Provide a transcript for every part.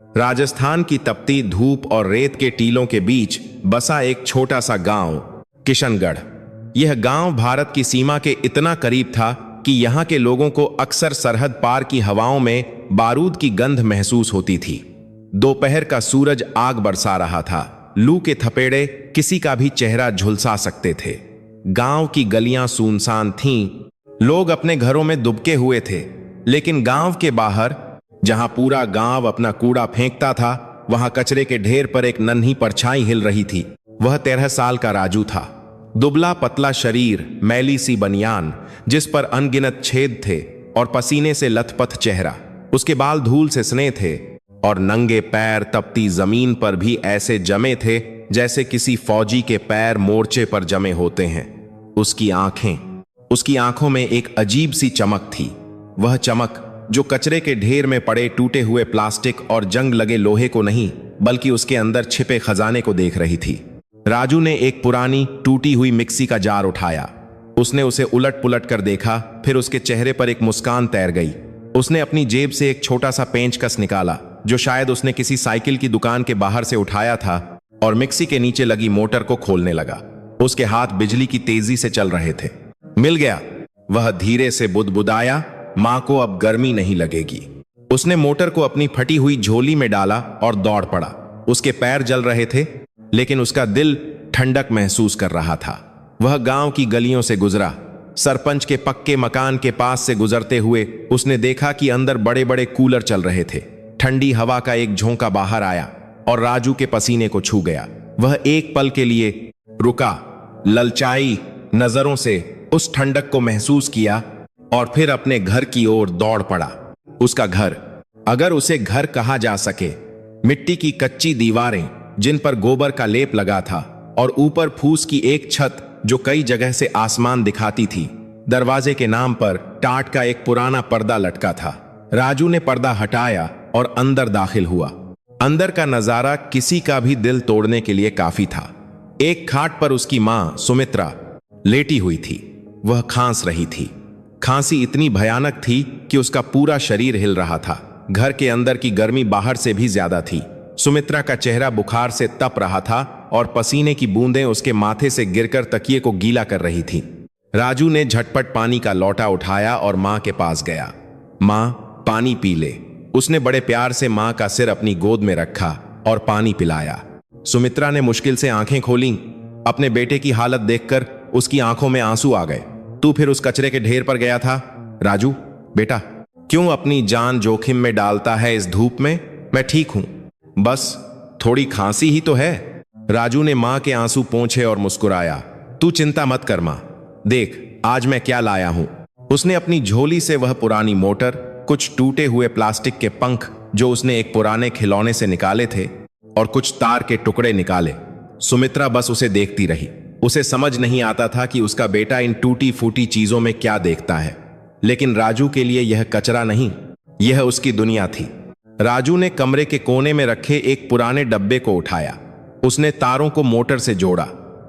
राजस्थान की तपती धूप और रेत के टीलों के बीच बसा एक छोटा सा गांव किशनगढ़। यह गांव भारत की सीमा के इतना करीब था कि यहाँ के लोगों को अक्सर सरहद पार की हवाओं में बारूद की गंध महसूस होती थी। दोपहर का सूरज आग बरसा रहा था। लू के थपेड़े किसी का भी चेहरा झुलसा सकते थे। गांव की गलियां सुनसान थीं। लोग अपने घरों में दुबके हुए थे, लेकिन गांव के बाहर, जहां पूरा गांव अपना कूड़ा फेंकता था, वहां कचरे के ढेर पर एक नन्ही परछाई हिल रही थी। वह 13 साल का राजू था। दुबला पतला शरीर, मैली सी बनियान जिस पर अनगिनत छेद थे और पसीने से लथपथ चेहरा। उसके बाल धूल से सने थे और नंगे पैर तपती जमीन पर भी ऐसे जमे थे जैसे किसी फौजी के पैर मोर्चे पर जमे होते हैं। उसकी आंखों में एक अजीब सी चमक थी। वह चमक जो कचरे के ढेर में पड़े टूटे हुए प्लास्टिक और जंग लगे लोहे को नहीं, बल्कि उसके अंदर छिपे खजाने को देख रही थी। राजू ने एक पुरानी टूटी हुई मिक्सी का जार उठाया। उसने उसे उलट पुलट कर देखा, फिर उसके चेहरे पर एक मुस्कान तैर गई। उसने अपनी जेब से एक छोटा सा पेंचकस निकाला, जो शायद उसने किसी साइकिल की दुकान के बाहर से उठाया था, और मिक्सी के नीचे लगी मोटर को खोलने लगा। उसके हाथ बिजली की तेजी से चल रहे थे। मिल गया, वह धीरे से बुदबुदाया। मां को अब गर्मी नहीं लगेगी। उसने मोटर को अपनी फटी हुई झोली में डाला और दौड़ पड़ा। उसके पैर जल रहे थे, लेकिन उसका दिल ठंडक महसूस कर रहा था। वह गांव की गलियों से गुजरा। सरपंच के पक्के मकान के पास से गुजरते हुए उसने देखा कि अंदर बड़े बड़े कूलर चल रहे थे। ठंडी हवा का एक झोंका बाहर आया और राजू के पसीने को छू गया। वह एक पल के लिए रुका, ललचाई नजरों से उस ठंडक को महसूस किया और फिर अपने घर की ओर दौड़ पड़ा। उसका घर, अगर उसे घर कहा जा सके। मिट्टी की कच्ची दीवारें जिन पर गोबर का लेप लगा था, और ऊपर फूस की एक छत जो कई जगह से आसमान दिखाती थी। दरवाजे के नाम पर टाट का एक पुराना पर्दा लटका था। राजू ने पर्दा हटाया और अंदर दाखिल हुआ। अंदर का नजारा किसी का भी दिल तोड़ने के लिए काफी था। एक खाट पर उसकी मां सुमित्रा लेटी हुई थी। वह खांस रही थी। खांसी इतनी भयानक थी कि उसका पूरा शरीर हिल रहा था। घर के अंदर की गर्मी बाहर से भी ज्यादा थी। सुमित्रा का चेहरा बुखार से तप रहा था और पसीने की बूंदें उसके माथे से गिरकर तकिए को गीला कर रही थी। राजू ने झटपट पानी का लोटा उठाया और मां के पास गया। मां, पानी पी ले। उसने बड़े प्यार से मां का सिर अपनी गोद में रखा और पानी पिलाया। सुमित्रा ने मुश्किल से आंखें खोलीं। अपने बेटे की हालत देखकर उसकी आंखों में आंसू आ गए। तू फिर उस कचरे के ढेर पर गया था? राजू बेटा, क्यों अपनी जान जोखिम में डालता है इस धूप में? मैं ठीक हूं, बस थोड़ी खांसी ही तो है। राजू ने मां के आंसू पोंछे और मुस्कुराया। तू चिंता मत कर मां, देख आज मैं क्या लाया हूं। उसने अपनी झोली से वह पुरानी मोटर, कुछ टूटे हुए प्लास्टिक के पंख जो उसने एक पुराने खिलौने से निकाले थे, और कुछ तार के टुकड़े निकाले। सुमित्रा बस उसे देखती रही। उसे समझ नहीं आता था कि उसका बेटा इन टूटी फूटी चीजों में क्या देखता है, लेकिन राजू के लिए यह कचरा नहीं, यह उसकी दुनिया थी। राजू ने कमरे के कोने में रखे एक पुराने डब्बे को उठाया। उसने तारों को मोटर से जोड़ा।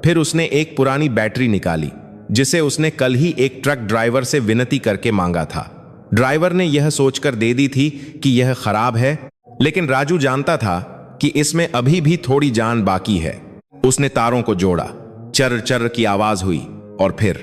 फिर उसने एक पुरानी बैटरी निकाली, जिसे उसने कल ही एक ट्रक ड्राइवर से विनती करके मांगा था। ड्राइवर ने यह सोचकर दे दी थी कि यह खराब है, लेकिन राजू जानता था कि इसमें अभी भी थोड़ी जान बाकी है। उसने तारों को जोड़ा। चर चर की आवाज हुई और फिर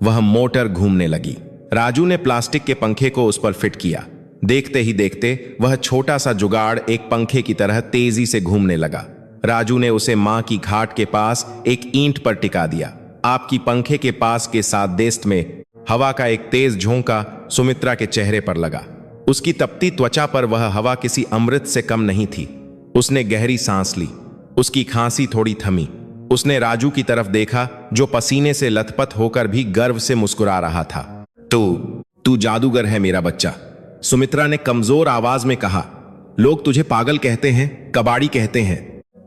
वह मोटर घूमने लगी। राजू ने प्लास्टिक के पंखे को उस पर फिट किया। देखते ही देखते वह छोटा सा जुगाड़ एक पंखे की तरह तेजी से घूमने लगा। राजू ने उसे मां की खाट के पास एक ईंट पर टिका दिया। आपकी पंखे के पास के साददेस्त में हवा का एक तेज झोंका सुमित्रा के चेहरे पर लगा। उसकी तपती त्वचा पर वह हवा किसी अमृत से कम नहीं थी। उसने गहरी सांस ली। उसकी खांसी थोड़ी थमी। उसने राजू की तरफ देखा, जो पसीने से लथपथ होकर भी गर्व से मुस्कुरा रहा था। तू जादूगर है मेरा बच्चा, सुमित्रा ने कमजोर आवाज में कहा। लोग तुझे पागल कहते हैं, कबाड़ी कहते हैं,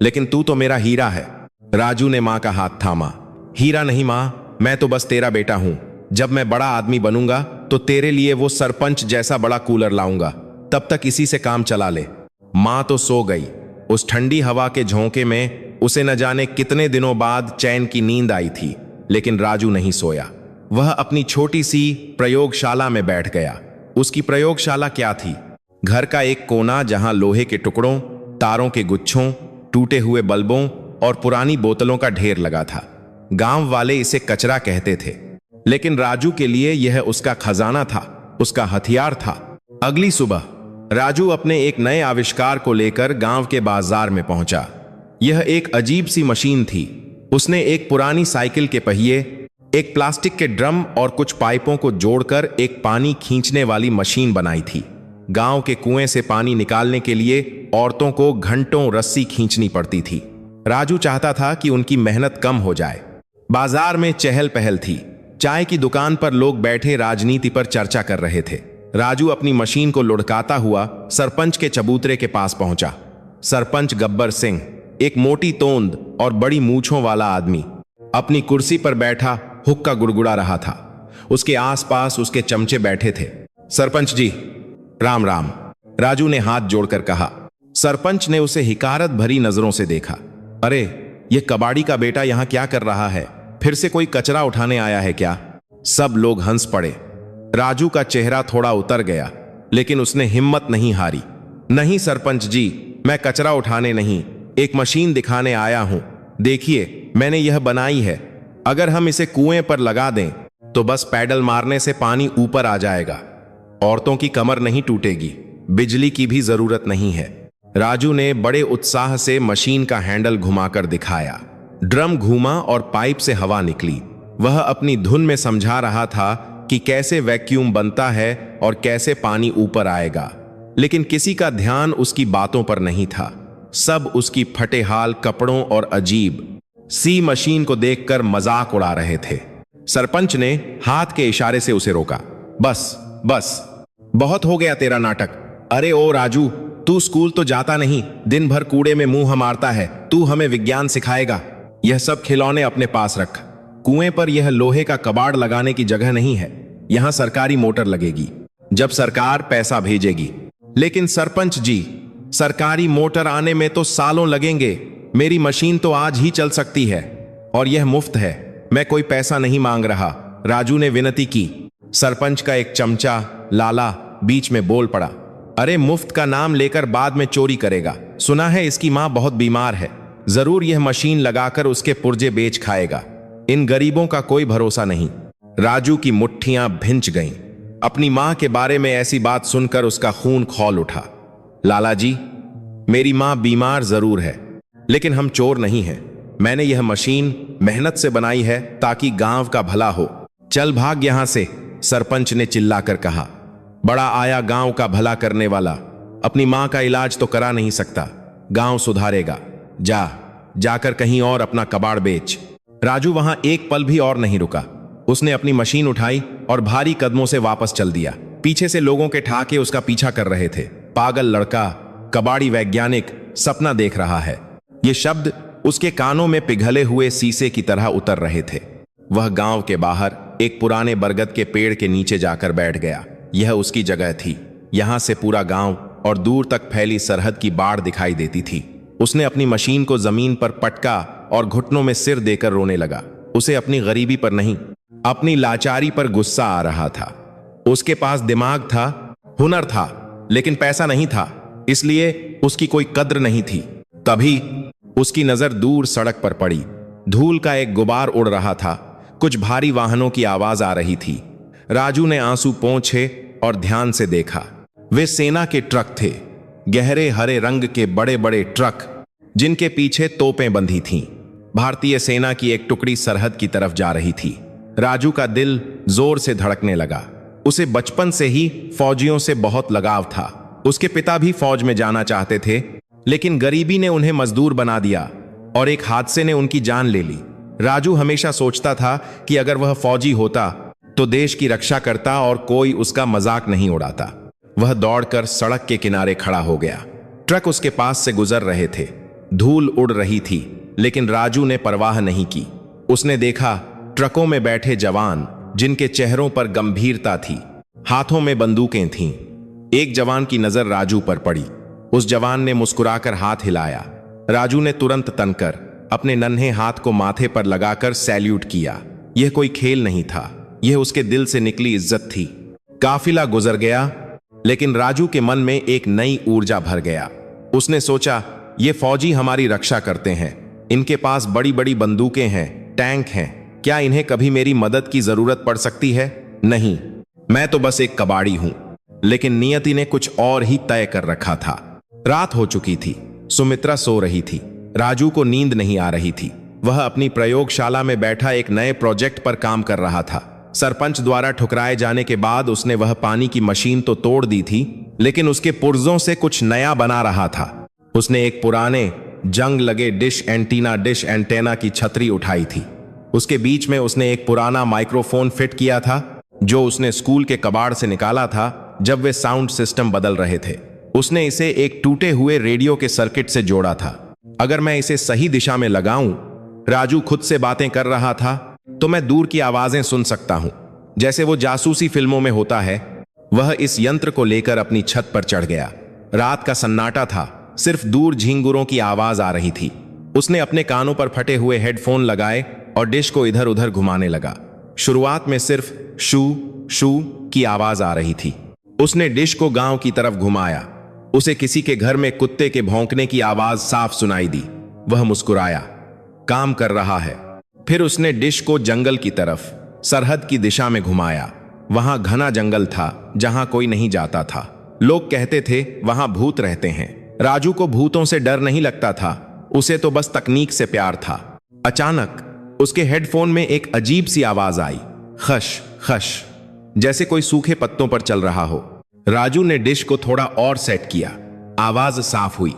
लेकिन तू तो मेरा हीरा है। राजू ने मां का हाथ थामा। हीरा नहीं मां, मैं तो बस तेरा बेटा हूं। जब मैं बड़ा आदमी बनूंगा तो तेरे लिए वो सरपंच जैसा बड़ा कूलर लाऊंगा। तब तक इसी से काम चला ले। मां तो सो गई। उस ठंडी हवा के झोंके में उसे न जाने कितने दिनों बाद चैन की नींद आई थी, लेकिन राजू नहीं सोया। वह अपनी छोटी सी प्रयोगशाला में बैठ गया। उसकी प्रयोगशाला क्या थी? घर का एक कोना जहां लोहे के टुकड़ों, तारों के गुच्छों, टूटे हुए बल्बों और पुरानी बोतलों का ढेर लगा था। गांव वाले इसे कचरा कहते थे, लेकिन राजू के लिए यह उसका खजाना था, उसका हथियार था। अगली सुबह राजू अपने एक नए आविष्कार को लेकर गांव के बाजार में पहुंचा। यह एक अजीब सी मशीन थी। उसने एक पुरानी साइकिल के पहिए, एक प्लास्टिक के ड्रम और कुछ पाइपों को जोड़कर एक पानी खींचने वाली मशीन बनाई थी। गांव के कुएं से पानी निकालने के लिए औरतों को घंटों रस्सी खींचनी पड़ती थी। राजू चाहता था कि उनकी मेहनत कम हो जाए। बाजार में चहल पहल थी। चाय की दुकान पर लोग बैठे राजनीति पर चर्चा कर रहे थे। राजू अपनी मशीन को लुढ़काता हुआ सरपंच के चबूतरे के पास पहुंचा। सरपंच गब्बर सिंह, एक मोटी तोंद और बड़ी मूंछों वाला आदमी, अपनी कुर्सी पर बैठा हुक्का गुड़गुड़ा रहा था। उसके आसपास उसके चमचे बैठे थे। सरपंच जी, राम राम, राजू ने हाथ जोड़कर कहा। सरपंच ने उसे हिकारत भरी नजरों से देखा। अरे, ये कबाड़ी का बेटा यहां क्या कर रहा है? फिर से कोई कचरा उठाने आया है क्या? सब लोग हंस पड़े। राजू का चेहरा थोड़ा उतर गया, लेकिन उसने हिम्मत नहीं हारी। नहीं सरपंच जी, मैं कचरा उठाने नहीं, एक मशीन दिखाने आया हूं। देखिए, मैंने यह बनाई है। अगर हम इसे कुएं पर लगा दें तो बस पैडल मारने से पानी ऊपर आ जाएगा। औरतों की कमर नहीं टूटेगी, बिजली की भी जरूरत नहीं है। राजू ने बड़े उत्साह से मशीन का हैंडल घुमाकर दिखाया। ड्रम घूमा और पाइप से हवा निकली। वह अपनी धुन में समझा रहा था कि कैसे वैक्यूम बनता है और कैसे पानी ऊपर आएगा, लेकिन किसी का ध्यान उसकी बातों पर नहीं था। सब उसकी फटेहाल कपड़ों और अजीब सी मशीन को देखकर मजाक उड़ा रहे थे। सरपंच ने हाथ के इशारे से उसे रोका। बस बस, बहुत हो गया तेरा नाटक। अरे ओ राजू, तू स्कूल तो जाता नहीं, दिन भर कूड़े में मुंह मारता है। तू हमें विज्ञान सिखाएगा? यह सब खिलौने अपने पास रख। कुएं पर यह लोहे का कबाड़ लगाने की जगह नहीं है। यहां सरकारी मोटर लगेगी जब सरकार पैसा भेजेगी। लेकिन सरपंच जी, सरकारी मोटर आने में तो सालों लगेंगे। मेरी मशीन तो आज ही चल सकती है और यह मुफ्त है। मैं कोई पैसा नहीं मांग रहा, राजू ने विनती की। सरपंच का एक चमचा लाला बीच में बोल पड़ा। अरे, मुफ्त का नाम लेकर बाद में चोरी करेगा। सुना है इसकी मां बहुत बीमार है, जरूर यह मशीन लगाकर उसके पुर्जे बेच खाएगा। इन गरीबों का कोई भरोसा नहीं। राजू की मुट्ठियां भिंच गईं। अपनी मां के बारे में ऐसी बात सुनकर उसका खून खौल उठा। लाला जी, मेरी मां बीमार जरूर है, लेकिन हम चोर नहीं हैं। मैंने यह मशीन मेहनत से बनाई है ताकि गांव का भला हो। चल भाग यहां से, सरपंच ने चिल्लाकर कहा। बड़ा आया गांव का भला करने वाला, अपनी मां का इलाज तो करा नहीं सकता, गांव सुधारेगा। जाकर कहीं और अपना कबाड़ बेच। राजू वहां एक पल भी और नहीं रुका। उसने अपनी मशीन उठाई और भारी कदमों से वापस चल दिया। पीछे से लोगों के ठाके उसका पीछा कर रहे थे। पागल लड़का, कबाड़ी वैज्ञानिक, सपना देख रहा है। ये शब्द उसके कानों में पिघले हुए शीशे की तरह उतर रहे थे। वह गांव के बाहर एक पुराने बरगद के पेड़ के नीचे जाकर बैठ गया। यह उसकी जगह थी। यहां से पूरा गांव और दूर तक फैली सरहद की बाढ़ दिखाई देती थी। उसने अपनी मशीन को जमीन पर पटका और घुटनों में सिर देकर रोने लगा। उसे अपनी गरीबी पर नहीं, अपनी लाचारी पर गुस्सा आ रहा था। उसके पास दिमाग था, हुनर था, लेकिन पैसा नहीं था, इसलिए उसकी कोई कद्र नहीं थी। तभी उसकी नजर दूर सड़क पर पड़ी। धूल का एक गुबार उड़ रहा था। कुछ भारी वाहनों की आवाज आ रही थी। राजू ने आंसू पोंछे और ध्यान से देखा। वे सेना के ट्रक थे, गहरे हरे रंग के बड़े बड़े ट्रक, जिनके पीछे तोपें बंधी थीं। भारतीय सेना की एक टुकड़ी सरहद की तरफ जा रही थी। राजू का दिल जोर से धड़कने लगा। उसे बचपन से ही फौजियों से बहुत लगाव था। उसके पिता भी फौज में जाना चाहते थे, लेकिन गरीबी ने उन्हें मजदूर बना दिया और एक हादसे ने उनकी जान ले ली। राजू हमेशा सोचता था कि अगर वह फौजी होता तो देश की रक्षा करता और कोई उसका मजाक नहीं उड़ाता। वह दौड़कर सड़क के किनारे खड़ा हो गया। ट्रक उसके पास से गुजर रहे थे। धूल उड़ रही थी, लेकिन राजू ने परवाह नहीं की। उसने देखा ट्रकों में बैठे जवान, जिनके चेहरों पर गंभीरता थी, हाथों में बंदूकें थीं। एक जवान की नजर राजू पर पड़ी। उस जवान ने मुस्कुराकर हाथ हिलाया। राजू ने तुरंत तनकर अपने नन्हे हाथ को माथे पर लगाकर सैल्यूट किया। यह कोई खेल नहीं था, यह उसके दिल से निकली इज्जत थी। काफिला गुजर गया। लेकिन राजू के मन में एक नई ऊर्जा भर गया। उसने सोचा, ये फौजी हमारी रक्षा करते हैं, इनके पास बड़ी बड़ी बंदूकें हैं, टैंक हैं, क्या इन्हें कभी मेरी मदद की जरूरत पड़ सकती है? नहीं, मैं तो बस एक कबाड़ी हूं। लेकिन नियति ने कुछ और ही तय कर रखा था। रात हो चुकी थी, सुमित्रा सो रही थी, राजू को नींद नहीं आ रही थी। वह अपनी प्रयोगशाला में बैठा एक नए प्रोजेक्ट पर काम कर रहा था। सरपंच द्वारा ठुकराए जाने के बाद उसने वह पानी की मशीन तो तोड़ दी थी, लेकिन उसके पुर्जों से कुछ नया बना रहा था। उसने एक पुराने जंग लगे डिश एंटेना की छतरी उठाई थी। उसके बीच में उसने एक पुराना माइक्रोफोन फिट किया था, जो उसने स्कूल के कबाड़ से निकाला था जब वे साउंड सिस्टम बदल रहे थे। उसने इसे एक टूटे हुए रेडियो के सर्किट से जोड़ा था। अगर मैं इसे सही दिशा में लगाऊं, राजू खुद से बातें कर रहा था, तो मैं दूर की आवाजें सुन सकता हूं, जैसे वो जासूसी फिल्मों में होता है। वह इस यंत्र को लेकर अपनी छत पर चढ़ गया। रात का सन्नाटा था, सिर्फ दूर झींगुरों की आवाज आ रही थी। उसने अपने कानों पर फटे हुए हेडफोन लगाए और डिश को इधर उधर घुमाने लगा। शुरुआत में सिर्फ शू शू की आवाज आ रही थी। उसने डिश को गांव की तरफ घुमाया। उसे किसी के घर में कुत्ते के भौंकने की आवाज साफ सुनाई दी। वह मुस्कुराया, काम कर रहा है। फिर उसने डिश को जंगल की तरफ, सरहद की दिशा में घुमाया। वहां घना जंगल था, जहां कोई नहीं जाता था। लोग कहते थे वहां भूत रहते हैं। राजू को भूतों से डर नहीं लगता था, उसे तो बस तकनीक से प्यार था। अचानक उसके हेडफोन में एक अजीब सी आवाज आई, खश खश, जैसे कोई सूखे पत्तों पर चल रहा हो। राजू ने डिश को थोड़ा और सेट किया। आवाज साफ हुई,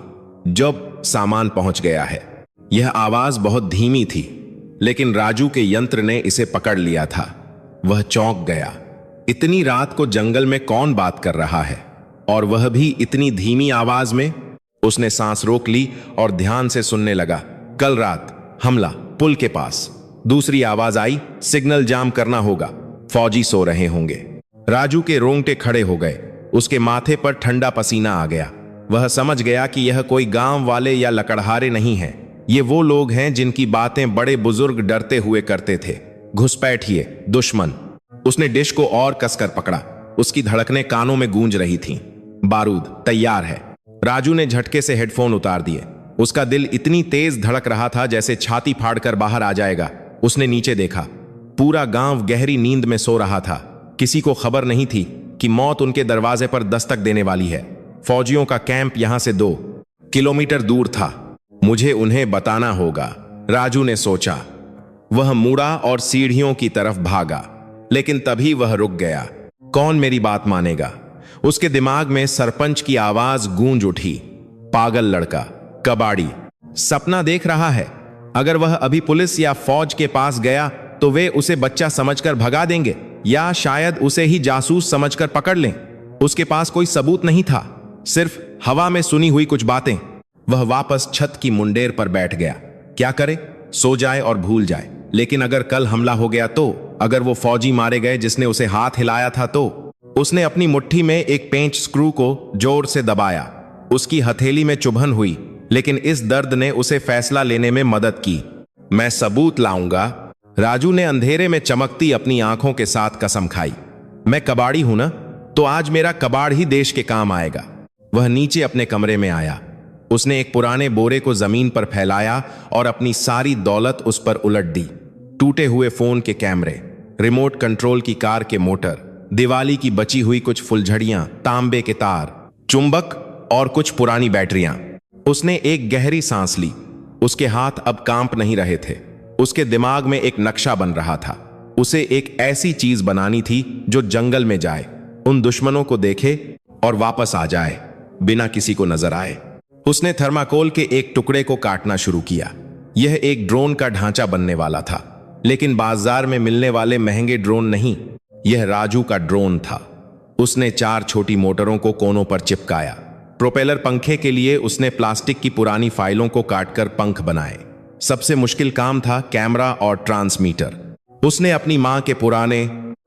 जब सामान पहुंच गया है। यह आवाज बहुत धीमी थी, लेकिन राजू के यंत्र ने इसे पकड़ लिया था। वह चौंक गया। इतनी रात को जंगल में कौन बात कर रहा है, और वह भी इतनी धीमी आवाज में? उसने सांस रोक ली और ध्यान से सुनने लगा। कल रात हमला पुल के पास। दूसरी आवाज आई, सिग्नल जाम करना होगा, फौजी सो रहे होंगे। राजू के रोंगटे खड़े हो गए। उसके माथे पर ठंडा पसीना आ गया। वह समझ गया कि यह कोई गांव वाले या लकड़हारे नहीं हैं। ये वो लोग हैं जिनकी बातें बड़े बुजुर्ग डरते हुए करते थे। घुसपैठिए दुश्मन। उसने डिश को और कसकर पकड़ा। उसकी धड़कनें कानों में गूंज रही थीं। बारूद तैयार है। राजू ने झटके से हेडफोन उतार दिए। उसका दिल इतनी तेज धड़क रहा था जैसे छाती फाड़कर बाहर आ जाएगा। उसने नीचे देखा। पूरा गांव गहरी नींद में सो रहा था। किसी को खबर नहीं थी कि मौत उनके दरवाजे पर दस्तक देने वाली है। फौजियों का कैंप यहां से 2 किलोमीटर दूर था। मुझे उन्हें बताना होगा, राजू ने सोचा। वह मुड़ा और सीढ़ियों की तरफ भागा, लेकिन तभी वह रुक गया। कौन मेरी बात मानेगा? उसके दिमाग में सरपंच की आवाज गूंज उठी। पागल लड़का, कबाड़ी, सपना देख रहा है। अगर वह अभी पुलिस या फौज के पास गया तो वे उसे बच्चा समझकर भगा देंगे, या शायद उसे ही जासूस समझकर पकड़ लें। उसके पास कोई सबूत नहीं था, सिर्फ हवा में सुनी हुई कुछ बातें। वह वापस छत की मुंडेर पर बैठ गया। क्या करे? सो जाए और भूल जाए। लेकिन अगर कल हमला हो गया तो? अगर वो फौजी मारे गए जिसने उसे हाथ हिलाया था तो? उसने अपनी मुट्ठी में एक पेंच स्क्रू को जोर से दबाया। उसकी हथेली में चुभन हुई, लेकिन इस दर्द ने उसे फैसला लेने में मदद की। मैं सबूत लाऊंगा। राजू ने अंधेरे में चमकती अपनी आंखों के साथ कसम खाई। मैं कबाड़ी हूं ना, तो आज मेरा कबाड़ ही देश के काम आएगा। वह नीचे अपने कमरे में आया। उसने एक पुराने बोरे को जमीन पर फैलाया और अपनी सारी दौलत उस पर उलट दी। टूटे हुए फोन के कैमरे, रिमोट कंट्रोल की कार के मोटर, दिवाली की बची हुई कुछ फुलझड़ियां, तांबे के तार, चुंबक और कुछ पुरानी बैटरियां। उसने एक गहरी सांस ली। उसके हाथ अब कांप नहीं रहे थे। उसके दिमाग में एक नक्शा बन रहा था। उसे एक ऐसी चीज बनानी थी जो जंगल में जाए, उन दुश्मनों को देखे और वापस आ जाए बिना किसी को नजर आए। उसने थर्माकोल के एक टुकड़े को काटना शुरू किया। यह एक ड्रोन का ढांचा बनने वाला था, लेकिन बाजार में मिलने वाले महंगे ड्रोन नहीं, यह राजू का ड्रोन था। उसने 4 छोटी मोटरों को कोनों पर चिपकाया। प्रोपेलर पंखे के लिए उसने प्लास्टिक की पुरानी फाइलों को काटकर पंख बनाए। सबसे मुश्किल काम था कैमरा और ट्रांसमीटर। उसने अपनी मां के पुराने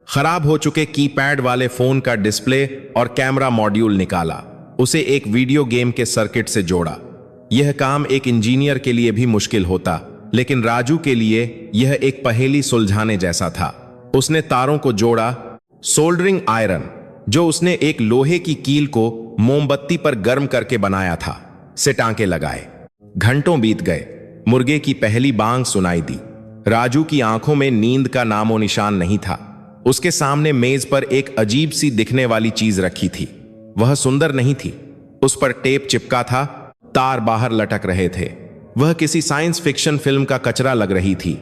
खराब हो चुके कीपैड वाले फोन का डिस्प्ले और कैमरा मॉड्यूल निकाला। उसे एक वीडियो गेम के सर्किट से जोड़ा। यह काम एक इंजीनियर के लिए भी मुश्किल होता, लेकिन राजू के लिए यह एक पहेली सुलझाने जैसा था। उसने तारों को जोड़ा, सोल्डरिंग आयरन, जो उसने एक लोहे की कील को मोमबत्ती पर गर्म करके बनाया था, से टांके लगाए। घंटों बीत गए। मुर्गे की पहली बांग सुनाई दी। राजू की आंखों में नींद का नामो निशान नहीं था। उसके सामने मेज पर एक अजीब सी दिखने वाली चीज रखी थी। वह सुंदर नहीं थी। उस पर टेप चिपका था, तार बाहर लटक रहे थे। वह किसी साइंस फिक्शन फिल्म का कचरा लग रही थी।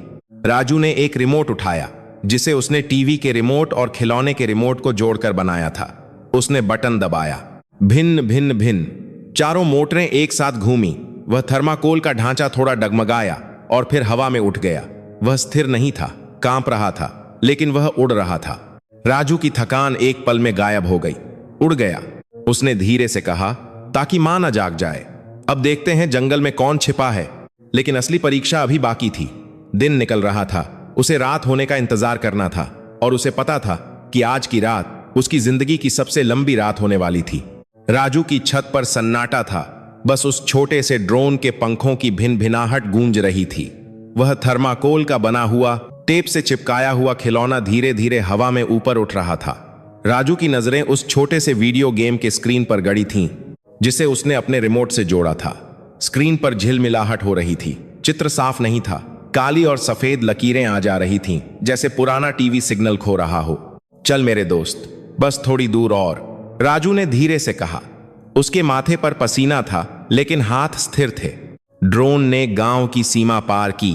राजू ने एक रिमोट उठाया, जिसे उसने टीवी के रिमोट और खिलौने के रिमोट को जोड़कर बनाया था। उसने बटन दबाया। भिन्न भिन्न भिन्न चारों मोटरें एक साथ घूमी। वह थर्माकोल का ढांचा थोड़ा डगमगाया और फिर हवा में उठ गया। वह स्थिर नहीं था, कांप रहा था, लेकिन वह उड़ रहा था। राजू की थकान एक पल में गायब हो गई। उड़ गया, उसने धीरे से कहा, ताकि मां न जाग जाए। अब देखते हैं जंगल में कौन छिपा है। लेकिन असली परीक्षा अभी बाकी थी। दिन निकल रहा था, उसे रात होने का इंतजार करना था, और उसे पता था कि आज की रात उसकी जिंदगी की सबसे लंबी रात होने वाली थी। राजू की छत पर सन्नाटा था। बस उस छोटे से ड्रोन के पंखों की भिनभिनाहट गूंज रही थी। वह थर्माकोल का बना हुआ, टेप से चिपकाया हुआ खिलौना धीरे धीरे हवा में ऊपर उठ रहा था। राजू की नजरें उस छोटे से वीडियो गेम के स्क्रीन पर गड़ी थीं, जिसे उसने अपने रिमोट से जोड़ा था। स्क्रीन पर झिलमिलाहट हो रही थी। चित्र साफ नहीं था। काली और सफेद लकीरें आ जा रही थीं, जैसे पुराना टीवी सिग्नल खो रहा हो। चल मेरे दोस्त, बस थोड़ी दूर और, राजू ने धीरे से कहा। उसके माथे पर पसीना था, लेकिन हाथ स्थिर थे। ड्रोन ने गांव की सीमा पार की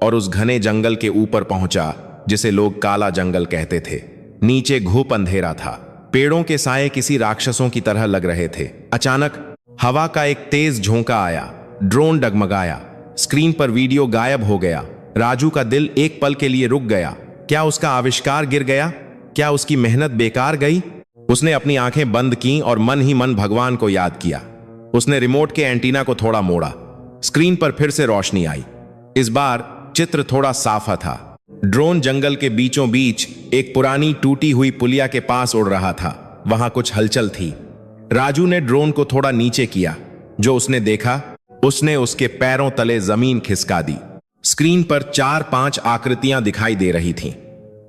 और उस घने जंगल के ऊपर पहुंचा, जिसे लोग काला जंगल कहते थे। नीचे घुप अंधेरा था। पेड़ों के साए किसी राक्षसों की तरह लग रहे थे। अचानक हवा का एक तेज झोंका आया। ड्रोन डगमगाया। स्क्रीन पर वीडियो गायब हो गया। राजू का दिल एक पल के लिए रुक गया। क्या उसका आविष्कार गिर गया? क्या उसकी मेहनत बेकार गई? उसने अपनी आंखें बंद की और मन ही मन भगवान को याद किया। उसने रिमोट के एंटीना को थोड़ा मोड़ा। स्क्रीन पर फिर से रोशनी आई। इस बार चित्र थोड़ा साफा था। ड्रोन जंगल के बीचों बीच एक पुरानी टूटी हुई पुलिया के पास उड़ रहा था। वहां कुछ हलचल थी। राजू ने ड्रोन को थोड़ा नीचे किया। जो उसने देखा, उसने उसके पैरों तले जमीन खिसका दी। स्क्रीन पर 4-5 आकृतियां दिखाई दे रही थीं।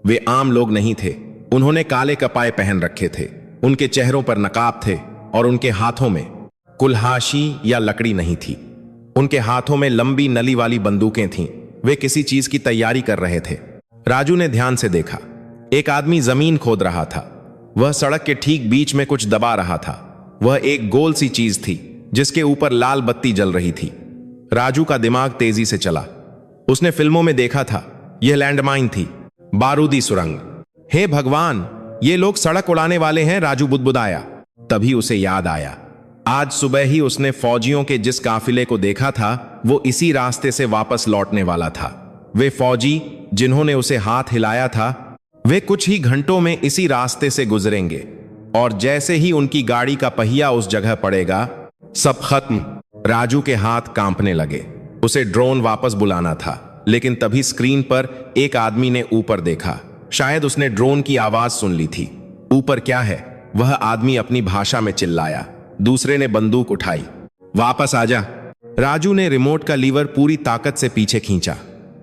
वे आम लोग नहीं थे। उन्होंने काले कपाए पहन रखे थे। उनके चेहरों पर नकाब थे और उनके हाथों में कुल्हाशी या लकड़ी नहीं थी। उनके हाथों में लंबी नली वाली बंदूकें थीं। वे किसी चीज की तैयारी कर रहे थे। राजू ने ध्यान से देखा। एक आदमी जमीन खोद रहा था। वह सड़क के ठीक बीच में कुछ दबा रहा था। वह एक गोल सी चीज थी, जिसके ऊपर लाल बत्ती जल रही थी। राजू का दिमाग तेजी से चला। उसने फिल्मों में देखा था। यह लैंडमाइन थी, बारूदी सुरंग। हे भगवान, ये लोग सड़क उड़ाने वाले हैं, राजू बुदबुदाया। तभी उसे याद आया, आज सुबह ही उसने फौजियों के जिस काफिले को देखा था, वो इसी रास्ते से वापस लौटने वाला था। वे फौजी जिन्होंने उसे हाथ हिलाया था, वे कुछ ही घंटों में इसी रास्ते से गुजरेंगे, और जैसे ही उनकी गाड़ी का पहिया उस जगह पड़ेगा, सब खत्म। राजू के हाथ कांपने लगे। उसे ड्रोन वापस बुलाना था, लेकिन तभी स्क्रीन पर एक आदमी ने ऊपर देखा। शायद उसने ड्रोन की आवाज सुन ली थी। ऊपर क्या है? वह आदमी अपनी भाषा में चिल्लाया। दूसरे ने बंदूक उठाई। वापस आजा। राजू ने रिमोट का लीवर पूरी ताकत से पीछे खींचा।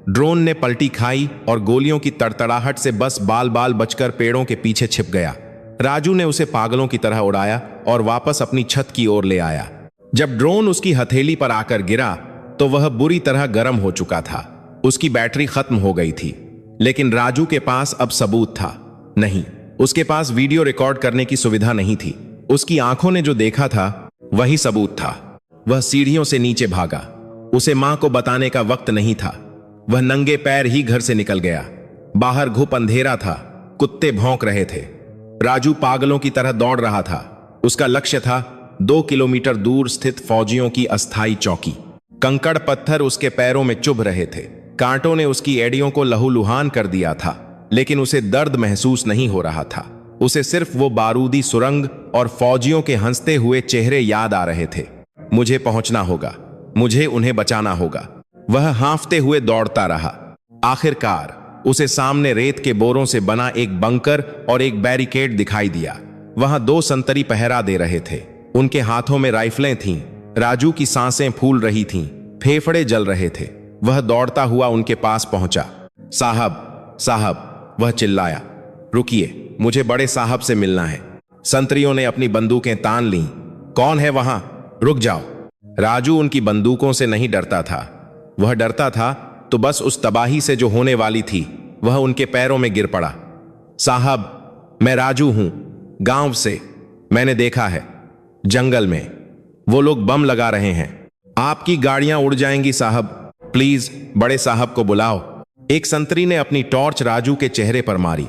ड्रोन ने पलटी खाई और गोलियों की तड़तड़ाहट से बस बाल बाल बचकर पेड़ों के पीछे छिप गया। राजू ने उसे पागलों की तरह उड़ाया और वापस अपनी छत की ओर ले आया। जब ड्रोन उसकी हथेली पर आकर गिरा, तो वह बुरी तरह गर्म हो चुका था। उसकी बैटरी खत्म हो गई थी। लेकिन राजू के पास अब सबूत था। नहीं, उसके पास वीडियो रिकॉर्ड करने की सुविधा नहीं थी। उसकी आंखों ने जो देखा था, वही सबूत था। वह सीढ़ियों से नीचे भागा। उसे मां को बताने का वक्त नहीं था। वह नंगे पैर ही घर से निकल गया। बाहर घुप अंधेरा था। कुत्ते भौंक रहे थे। राजू पागलों की तरह दौड़ रहा था। उसका लक्ष्य था 2 किलोमीटर दूर स्थित फौजियों की अस्थायी चौकी। कंकड़ पत्थर उसके पैरों में चुभ रहे थे। कांटों ने उसकी एड़ियों को लहूलुहान कर दिया था, लेकिन उसे दर्द महसूस नहीं हो रहा था। उसे सिर्फ वो बारूदी सुरंग और फौजियों के हंसते हुए चेहरे याद आ रहे थे। मुझे पहुंचना होगा, मुझे उन्हें बचाना होगा। वह हांफते हुए दौड़ता रहा। आखिरकार उसे सामने रेत के बोरों से बना एक बंकर और एक बैरिकेड दिखाई दिया। वहां 2 संतरी पहरा दे रहे थे। उनके हाथों में राइफलें थीं। राजू की सांसें फूल रही थीं, फेफड़े जल रहे थे। वह दौड़ता हुआ उनके पास पहुंचा। साहब, साहब, वह चिल्लाया। रुकिए, मुझे बड़े साहब से मिलना है। संतरियों ने अपनी बंदूकें तान लीं। कौन है वहां? रुक जाओ। राजू उनकी बंदूकों से नहीं डरता था। वह डरता था तो बस उस तबाही से जो होने वाली थी। वह उनके पैरों में गिर पड़ा। साहब, मैं राजू हूं, गांव से। मैंने देखा है, जंगल में वो लोग बम लगा रहे हैं। आपकी गाड़ियां उड़ जाएंगी साहब। प्लीज बड़े साहब को बुलाओ। एक संतरी ने अपनी टॉर्च राजू के चेहरे पर मारी।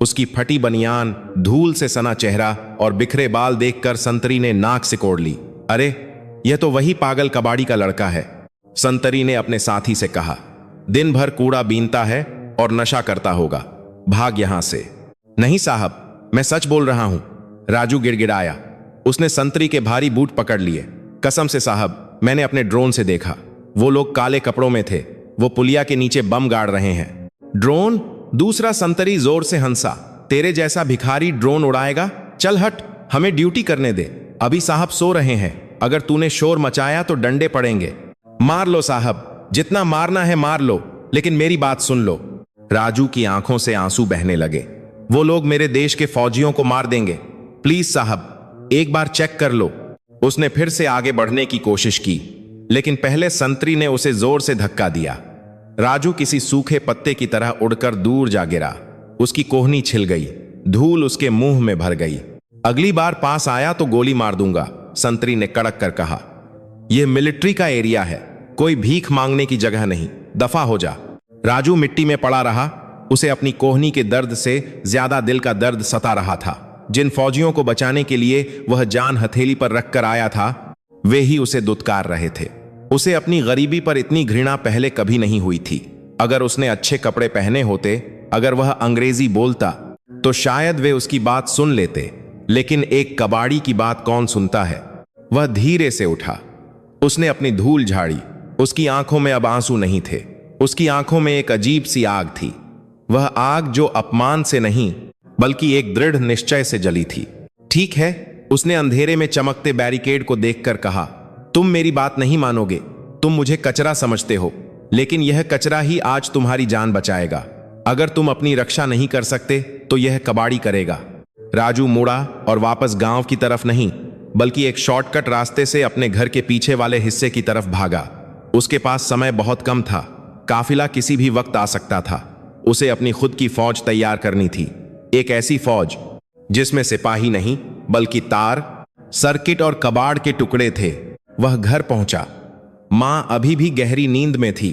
उसकी फटी बनियान, धूल से सना चेहरा और बिखरे बाल देखकर संतरी ने नाक सिकोड़ ली। अरे, यह तो वही पागल कबाड़ी का लड़का है। संतरी ने अपने साथी से कहा, दिन भर कूड़ा बीनता है और नशा करता होगा। भाग यहां से। नहीं साहब, मैं सच बोल रहा हूं, राजू गिड़गिड़ाया। उसने संतरी के भारी बूट पकड़ लिए। कसम से साहब, मैंने अपने ड्रोन से देखा। वो लोग काले कपड़ों में थे। वो पुलिया के नीचे बम गाड़ रहे हैं। ड्रोन? दूसरा संतरी जोर से हंसा। तेरे जैसा भिखारी ड्रोन उड़ाएगा? चल हट, हमें ड्यूटी करने दे। अभी साहब सो रहे हैं। अगर तूने शोर मचाया तो डंडे पड़ेंगे। मार लो साहब, जितना मारना है मार लो, लेकिन मेरी बात सुन लो। राजू की आंखों से आंसू बहने लगे। वो लोग मेरे देश के फौजियों को मार देंगे। प्लीज साहब, एक बार चेक कर लो। उसने फिर से आगे बढ़ने की कोशिश की, लेकिन पहले संतरी ने उसे जोर से धक्का दिया। राजू किसी सूखे पत्ते की तरह उड़कर दूर जा गिरा। उसकी कोहनी छिल गई। धूल उसके मुंह में भर गई। अगली बार पास आया तो गोली मार दूंगा, संतरी ने कड़क कर कहा। यह मिलिट्री का एरिया है, कोई भीख मांगने की जगह नहीं। दफा हो जा। राजू मिट्टी में पड़ा रहा। उसे अपनी कोहनी के दर्द से ज्यादा दिल का दर्द सता रहा था। जिन फौजियों को बचाने के लिए वह जान हथेली पर रखकर आया था, वे ही उसे दुत्कार रहे थे। उसे अपनी गरीबी पर इतनी घृणा पहले कभी नहीं हुई थी। अगर उसने अच्छे कपड़े पहने होते, अगर वह अंग्रेजी बोलता, तो शायद वे उसकी बात सुन लेते। लेकिन एक कबाड़ी की बात कौन सुनता है? वह धीरे से उठा। उसने अपनी धूल झाड़ी। उसकी आंखों में अब आंसू नहीं थे। उसकी आंखों में एक अजीब सी आग थी। वह आग जो अपमान से नहीं, बल्कि एक दृढ़ निश्चय से जली थी। ठीक है, उसने अंधेरे में चमकते बैरिकेड को देखकर कहा, तुम मेरी बात नहीं मानोगे। तुम मुझे कचरा समझते हो, लेकिन यह कचरा ही आज तुम्हारी जान बचाएगा। अगर तुम अपनी रक्षा नहीं कर सकते तो यह कबाड़ी करेगा। राजू मुड़ा और वापस गांव की तरफ नहीं, बल्कि एक शॉर्टकट रास्ते से अपने घर के पीछे वाले हिस्से की तरफ भागा। उसके पास समय बहुत कम था। काफिला किसी भी वक्त आ सकता था। उसे अपनी खुद की फौज तैयार करनी थी। एक ऐसी फौज जिसमें सिपाही नहीं, बल्कि तार, सर्किट और कबाड़ के टुकड़े थे। वह घर पहुंचा। मां अभी भी गहरी नींद में थी।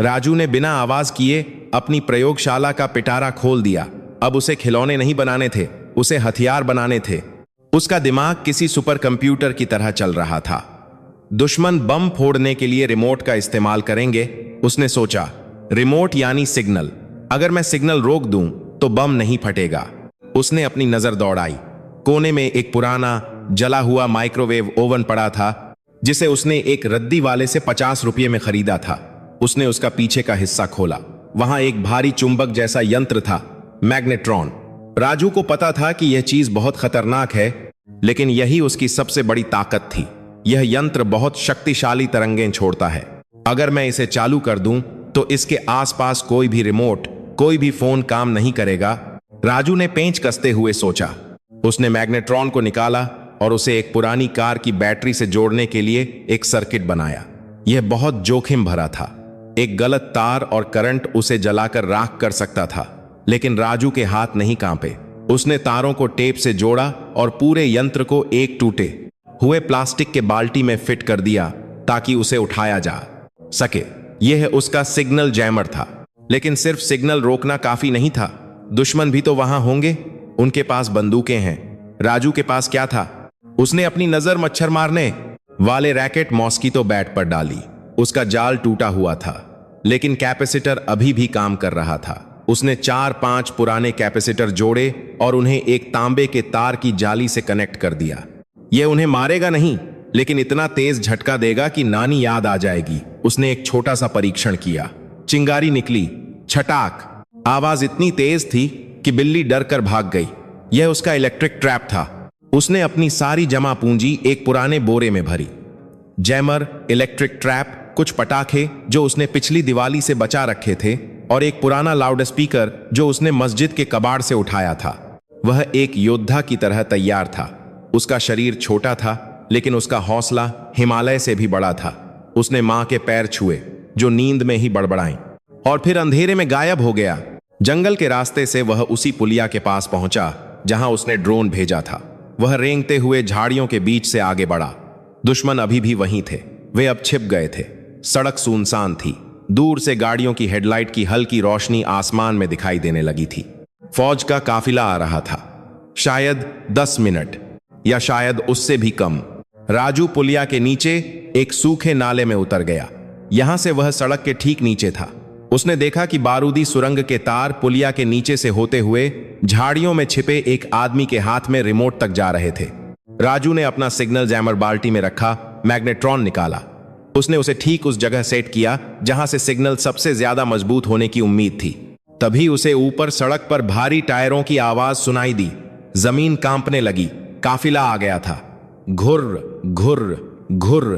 राजू ने बिना आवाज किए अपनी प्रयोगशाला का पिटारा खोल दिया। अब उसे खिलौने नहीं बनाने थे, उसे हथियार बनाने थे। उसका दिमाग किसी सुपर कंप्यूटर की तरह चल रहा था। दुश्मन बम फोड़ने के लिए रिमोट का इस्तेमाल करेंगे, उसने सोचा। रिमोट यानी सिग्नल। अगर मैं सिग्नल रोक दूं तो बम नहीं फटेगा। उसने अपनी नजर दौड़ाई। कोने में एक पुराना जला हुआ माइक्रोवेव ओवन पड़ा था, जिसे उसने एक रद्दी वाले से 50 रुपये में खरीदा था। उसने उसका पीछे का हिस्सा खोला। वहां एक भारी चुंबक जैसा यंत्र था, मैग्नेट्रॉन। राजू को पता था कि यह चीज बहुत खतरनाक है, लेकिन यही उसकी सबसे बड़ी ताकत थी। यह यंत्र बहुत शक्तिशाली तरंगें छोड़ता है। अगर मैं इसे चालू कर दूं तो इसके आसपास कोई भी रिमोट, कोई भी फोन काम नहीं करेगा। राजू ने पेंच कसते हुए सोचा। उसने मैग्नेट्रॉन को निकाला और उसे एक पुरानी कार की बैटरी से जोड़ने के लिए एक सर्किट बनाया। यह बहुत जोखिम भरा था। एक गलत तार और करंट उसे जलाकर राख कर सकता था, लेकिन राजू के हाथ नहीं कांपे। उसने तारों को टेप से जोड़ा और पूरे यंत्र को एक टूटे हुए प्लास्टिक के बाल्टी में फिट कर दिया ताकि उसे उठाया जा सके। यह उसका सिग्नल जैमर था। लेकिन सिर्फ सिग्नल रोकना काफी नहीं था। दुश्मन भी तो वहां होंगे। उनके पास बंदूकें हैं। राजू के पास क्या था? उसने अपनी नजर मच्छर मारने वाले रैकेट मॉस्किटो बैट पर डाली। उसका जाल टूटा हुआ था, लेकिन कैपेसिटर अभी भी काम कर रहा था। उसने 4-5 पुराने कैपेसिटर जोड़े और उन्हें एक तांबे के तार की जाली से कनेक्ट कर दिया। यह उन्हें मारेगा नहीं, लेकिन इतना तेज झटका देगा कि नानी याद आ जाएगी। उसने एक छोटा सा परीक्षण किया। चिंगारी निकली, छटाक। आवाज इतनी तेज थी कि बिल्ली डर कर भाग गई। यह उसका इलेक्ट्रिक ट्रैप था। उसने अपनी सारी जमा पूंजी एक पुराने बोरे में भरी। जैमर, इलेक्ट्रिक ट्रैप, कुछ पटाखे जो उसने पिछली दिवाली से बचा रखे थे, और एक पुराना लाउड स्पीकर जो उसने मस्जिद के कबाड़ से उठाया था। वह एक योद्धा की तरह तैयार था। उसका शरीर छोटा था, लेकिन उसका हौसला हिमालय से भी बड़ा था। उसने मां के पैर छुए जो नींद में ही बड़बड़ाएं, और फिर अंधेरे में गायब हो गया। जंगल के रास्ते से वह उसी पुलिया के पास पहुंचा जहां उसने ड्रोन भेजा था। वह रेंगते हुए झाड़ियों के बीच से आगे बढ़ा। दुश्मन अभी भी वहीं थे। वे अब छिप गए थे। सड़क सुनसान थी। दूर से गाड़ियों की हेडलाइट की हल्की रोशनी आसमान में दिखाई देने लगी थी। फौज का काफिला आ रहा था, शायद 10 मिनट या शायद उससे भी कम। राजू पुलिया के नीचे एक सूखे नाले में उतर गया। यहां से वह सड़क के ठीक नीचे था। उसने देखा कि बारूदी सुरंग के तार पुलिया के नीचे से होते हुए झाड़ियों में छिपे एक आदमी के हाथ में रिमोट तक जा रहे थे। राजू ने अपना सिग्नल जैमर बाल्टी में रखा, मैग्नेट्रॉन निकाला। उसने उसे ठीक उस जगह सेट किया जहां से सिग्नल सबसे ज्यादा मजबूत होने की उम्मीद थी। तभी उसे ऊपर सड़क पर भारी टायरों की आवाज सुनाई दी। जमीन कांपने लगी। काफिला आ गया था। घुर्र घुर्र घुर्र।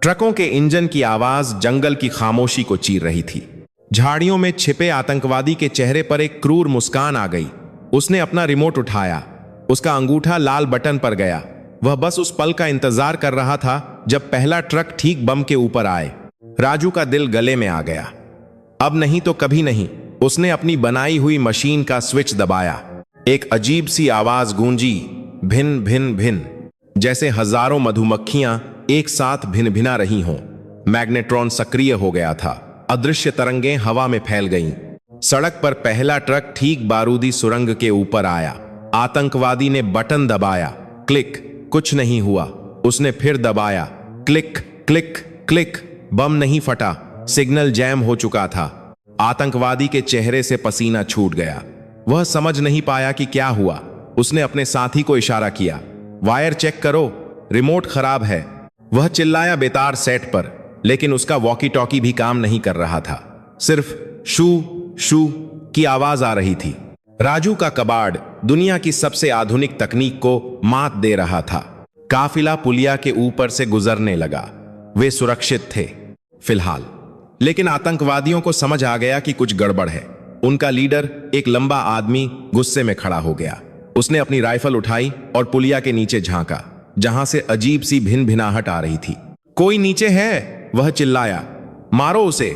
ट्रकों के इंजन की आवाज जंगल की खामोशी को चीर रही थी। झाड़ियों में छिपे आतंकवादी के चेहरे पर एक क्रूर मुस्कान आ गई। उसने अपना रिमोट उठाया। उसका अंगूठा लाल बटन पर गया। वह बस उस पल का इंतजार कर रहा था जब पहला ट्रक ठीक बम के ऊपर आए। राजू का दिल गले में आ गया। अब नहीं तो कभी नहीं। उसने अपनी बनाई हुई मशीन का स्विच दबाया। एक अजीब सी आवाज गूंजी, भिन भिन भिन, जैसे हजारों मधुमक्खियां एक साथ भिन भिना रही हों। मैग्नेट्रॉन सक्रिय हो गया था। अदृश्य तरंगें हवा में फैल गईं। सड़क पर पहला ट्रक ठीक बारूदी सुरंग के ऊपर आया। आतंकवादी ने बटन दबाया। क्लिक। कुछ नहीं हुआ। उसने फिर दबाया। Click click click. बम नहीं फटा। सिग्नल जैम हो चुका था। आतंकवादी के चेहरे से पसीना छूट गया। वह समझ नहीं पाया कि क्या हुआ। उसने अपने साथी को इशारा किया, वायर चेक करो, रिमोट खराब है। वह चिल्लाया बेतार सेट पर, लेकिन उसका वॉकी टॉकी भी काम नहीं कर रहा था। सिर्फ शू शू की आवाज आ रही थी। राजू का कबाड़ दुनिया की सबसे आधुनिक तकनीक को मात दे रहा था। काफिला पुलिया के ऊपर से गुजरने लगा। वे सुरक्षित थे फिलहाल, लेकिन आतंकवादियों को समझ आ गया कि कुछ गड़बड़ है। उनका लीडर, एक लंबा आदमी, गुस्से में खड़ा हो गया। उसने अपनी राइफल उठाई और पुलिया के नीचे झांका, जहां से अजीब सी भिन भिनाहट आ रही थी। कोई नीचे है, वह चिल्लाया, मारो उसे।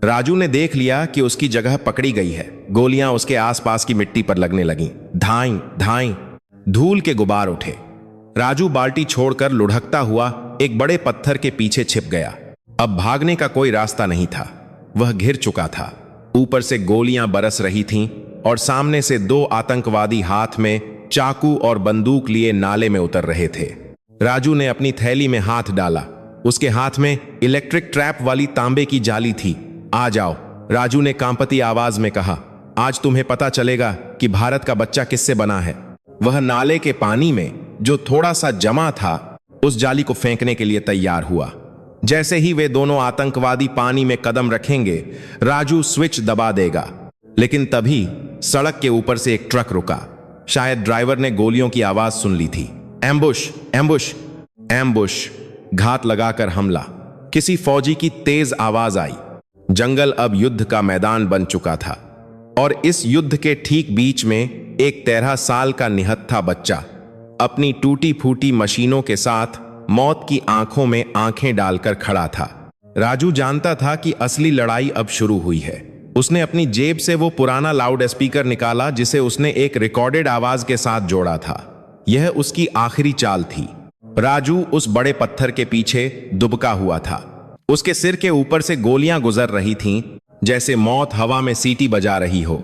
राजू ने देख लिया कि उसकी जगह पकड़ी गई है। गोलियां उसके आसपास की मिट्टी पर लगने लगीं। धाई धाई। धूल के गुबार उठे। राजू बाल्टी छोड़कर लुढ़कता हुआ एक बड़े पत्थर के पीछे छिप गया। अब भागने का कोई रास्ता नहीं था। वह घिर चुका था। ऊपर से गोलियां बरस रही थीं और सामने से 2 आतंकवादी हाथ में चाकू और बंदूक लिए नाले में उतर रहे थे। राजू ने अपनी थैली में हाथ डाला। उसके हाथ में इलेक्ट्रिक ट्रैप वाली तांबे की जाली थी। आ जाओ, राजू ने कांपती आवाज में कहा। आज तुम्हें पता चलेगा कि भारत का बच्चा किससे बना है। वह नाले के पानी में जो थोड़ा सा जमा था, उस जाली को फेंकने के लिए तैयार हुआ। जैसे ही वे दोनों आतंकवादी पानी में कदम रखेंगे, राजू स्विच दबा देगा। लेकिन तभी सड़क के ऊपर से एक ट्रक रुका। शायद ड्राइवर ने गोलियों की आवाज सुन ली थी। Ambush ambush ambush. घात लगाकर हमला। किसी फौजी की तेज आवाज आई। जंगल अब युद्ध का मैदान बन चुका था, और इस युद्ध के ठीक बीच में एक 13 साल का निहत्था बच्चा अपनी टूटी फूटी मशीनों के साथ मौत की आंखों में आंखें डालकर खड़ा था। राजू जानता था कि असली लड़ाई अब शुरू हुई है। उसने अपनी जेब से वो पुराना लाउड स्पीकर निकाला जिसे उसने एक रिकॉर्डेड आवाज के साथ जोड़ा था। यह उसकी आखिरी चाल थी। राजू उस बड़े पत्थर के पीछे दुबका हुआ था। उसके सिर के ऊपर से गोलियां गुजर रही थीं, जैसे मौत हवा में सीटी बजा रही हो।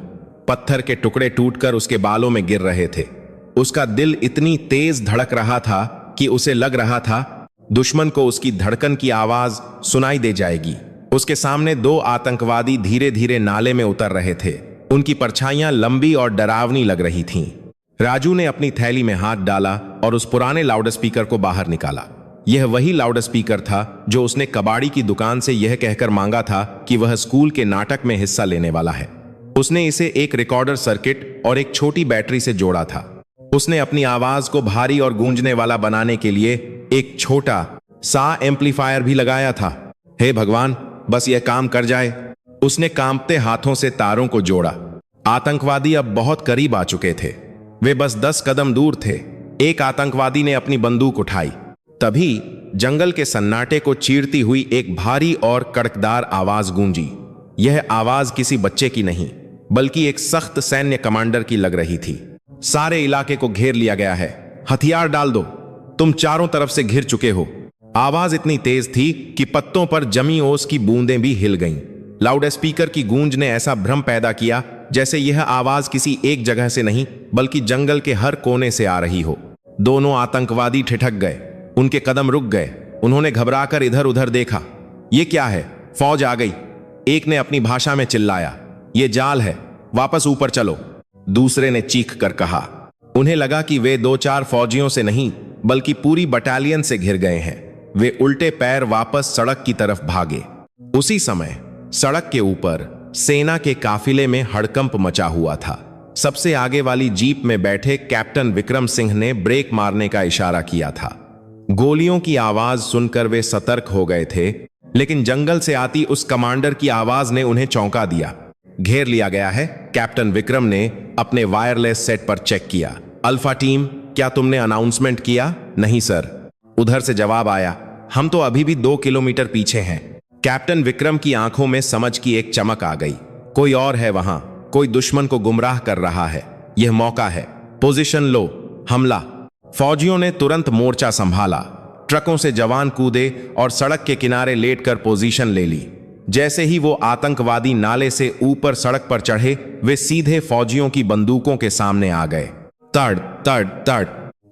पत्थर के टुकड़े टूटकर उसके बालों में गिर रहे थे। उसका दिल इतनी तेज धड़क रहा था कि उसे लग रहा था दुश्मन को उसकी धड़कन की आवाज सुनाई दे जाएगी। उसके सामने 2 आतंकवादी धीरे धीरे नाले में उतर रहे थे। उनकी परछाइयां लंबी और डरावनी लग रही थीं। राजू ने अपनी थैली में हाथ डाला और उस पुराने लाउडस्पीकर को बाहर निकाला। यह वही लाउडस्पीकर था जो उसने कबाड़ी की दुकान से यह कहकर मांगा था कि वह स्कूल के नाटक में हिस्सा लेने वाला है। उसने इसे एक रिकॉर्डर सर्किट और एक छोटी बैटरी से जोड़ा था। उसने अपनी आवाज को भारी और गूंजने वाला बनाने के लिए एक छोटा सा एम्पलीफायर भी लगाया था। हे भगवान, बस यह काम कर जाए। उसने कांपते हाथों से तारों को जोड़ा। आतंकवादी अब बहुत करीब आ चुके थे। वे बस 10 कदम दूर थे। एक आतंकवादी ने अपनी बंदूक उठाई। तभी जंगल के सन्नाटे को चीरती हुई एक भारी और कड़कदार आवाज गूंजी। यह आवाज किसी बच्चे की नहीं, बल्कि एक सख्त सैन्य कमांडर की लग रही थी। सारे इलाके को घेर लिया गया है, हथियार डाल दो, तुम चारों तरफ से घिर चुके हो। आवाज इतनी तेज थी कि पत्तों पर जमी ओस की बूंदें भी हिल गईं। लाउड स्पीकर की गूंज ने ऐसा भ्रम पैदा किया जैसे यह आवाज किसी एक जगह से नहीं, बल्कि जंगल के हर कोने से आ रही हो। दोनों आतंकवादी ठिठक गए, उनके कदम रुक गए। उन्होंने घबराकर इधर उधर देखा। ये क्या है? फौज आ गई। एक ने अपनी भाषा में चिल्लाया, ये जाल है, वापस ऊपर चलो। दूसरे ने चीख कर कहा। उन्हें लगा कि वे 2-4 फौजियों से नहीं, बल्कि पूरी बटालियन से घिर गए हैं। वे उल्टे पैर वापस सड़क की तरफ भागे। उसी समय सड़क के ऊपर सेना के काफिले में हड़कंप मचा हुआ था। सबसे आगे वाली जीप में बैठे कैप्टन विक्रम सिंह ने ब्रेक मारने का इशारा किया था। गोलियों की आवाज सुनकर वे सतर्क हो गए थे, लेकिन जंगल से आती उस कमांडर की आवाज ने उन्हें चौंका दिया। घेर लिया गया है, कैप्टन विक्रम ने अपने वायरलेस सेट पर चेक किया। अल्फा टीम, क्या तुमने अनाउंसमेंट किया? नहीं सर, उधर से जवाब आया। हम तो अभी भी 2 किलोमीटर पीछे हैं। कैप्टन विक्रम की आंखों में समझ की एक चमक आ गई। कोई और है वहां, कोई दुश्मन को गुमराह कर रहा है। यह मौका है, पोजीशन लो, हमला। फौजियों ने तुरंत मोर्चा संभाला। ट्रकों से जवान कूदे और सड़क के किनारे लेटकर पोजीशन ले ली। जैसे ही वो आतंकवादी नाले से ऊपर सड़क पर चढ़े, वे सीधे फौजियों की बंदूकों के सामने आ गए। तड़ तड़ तड़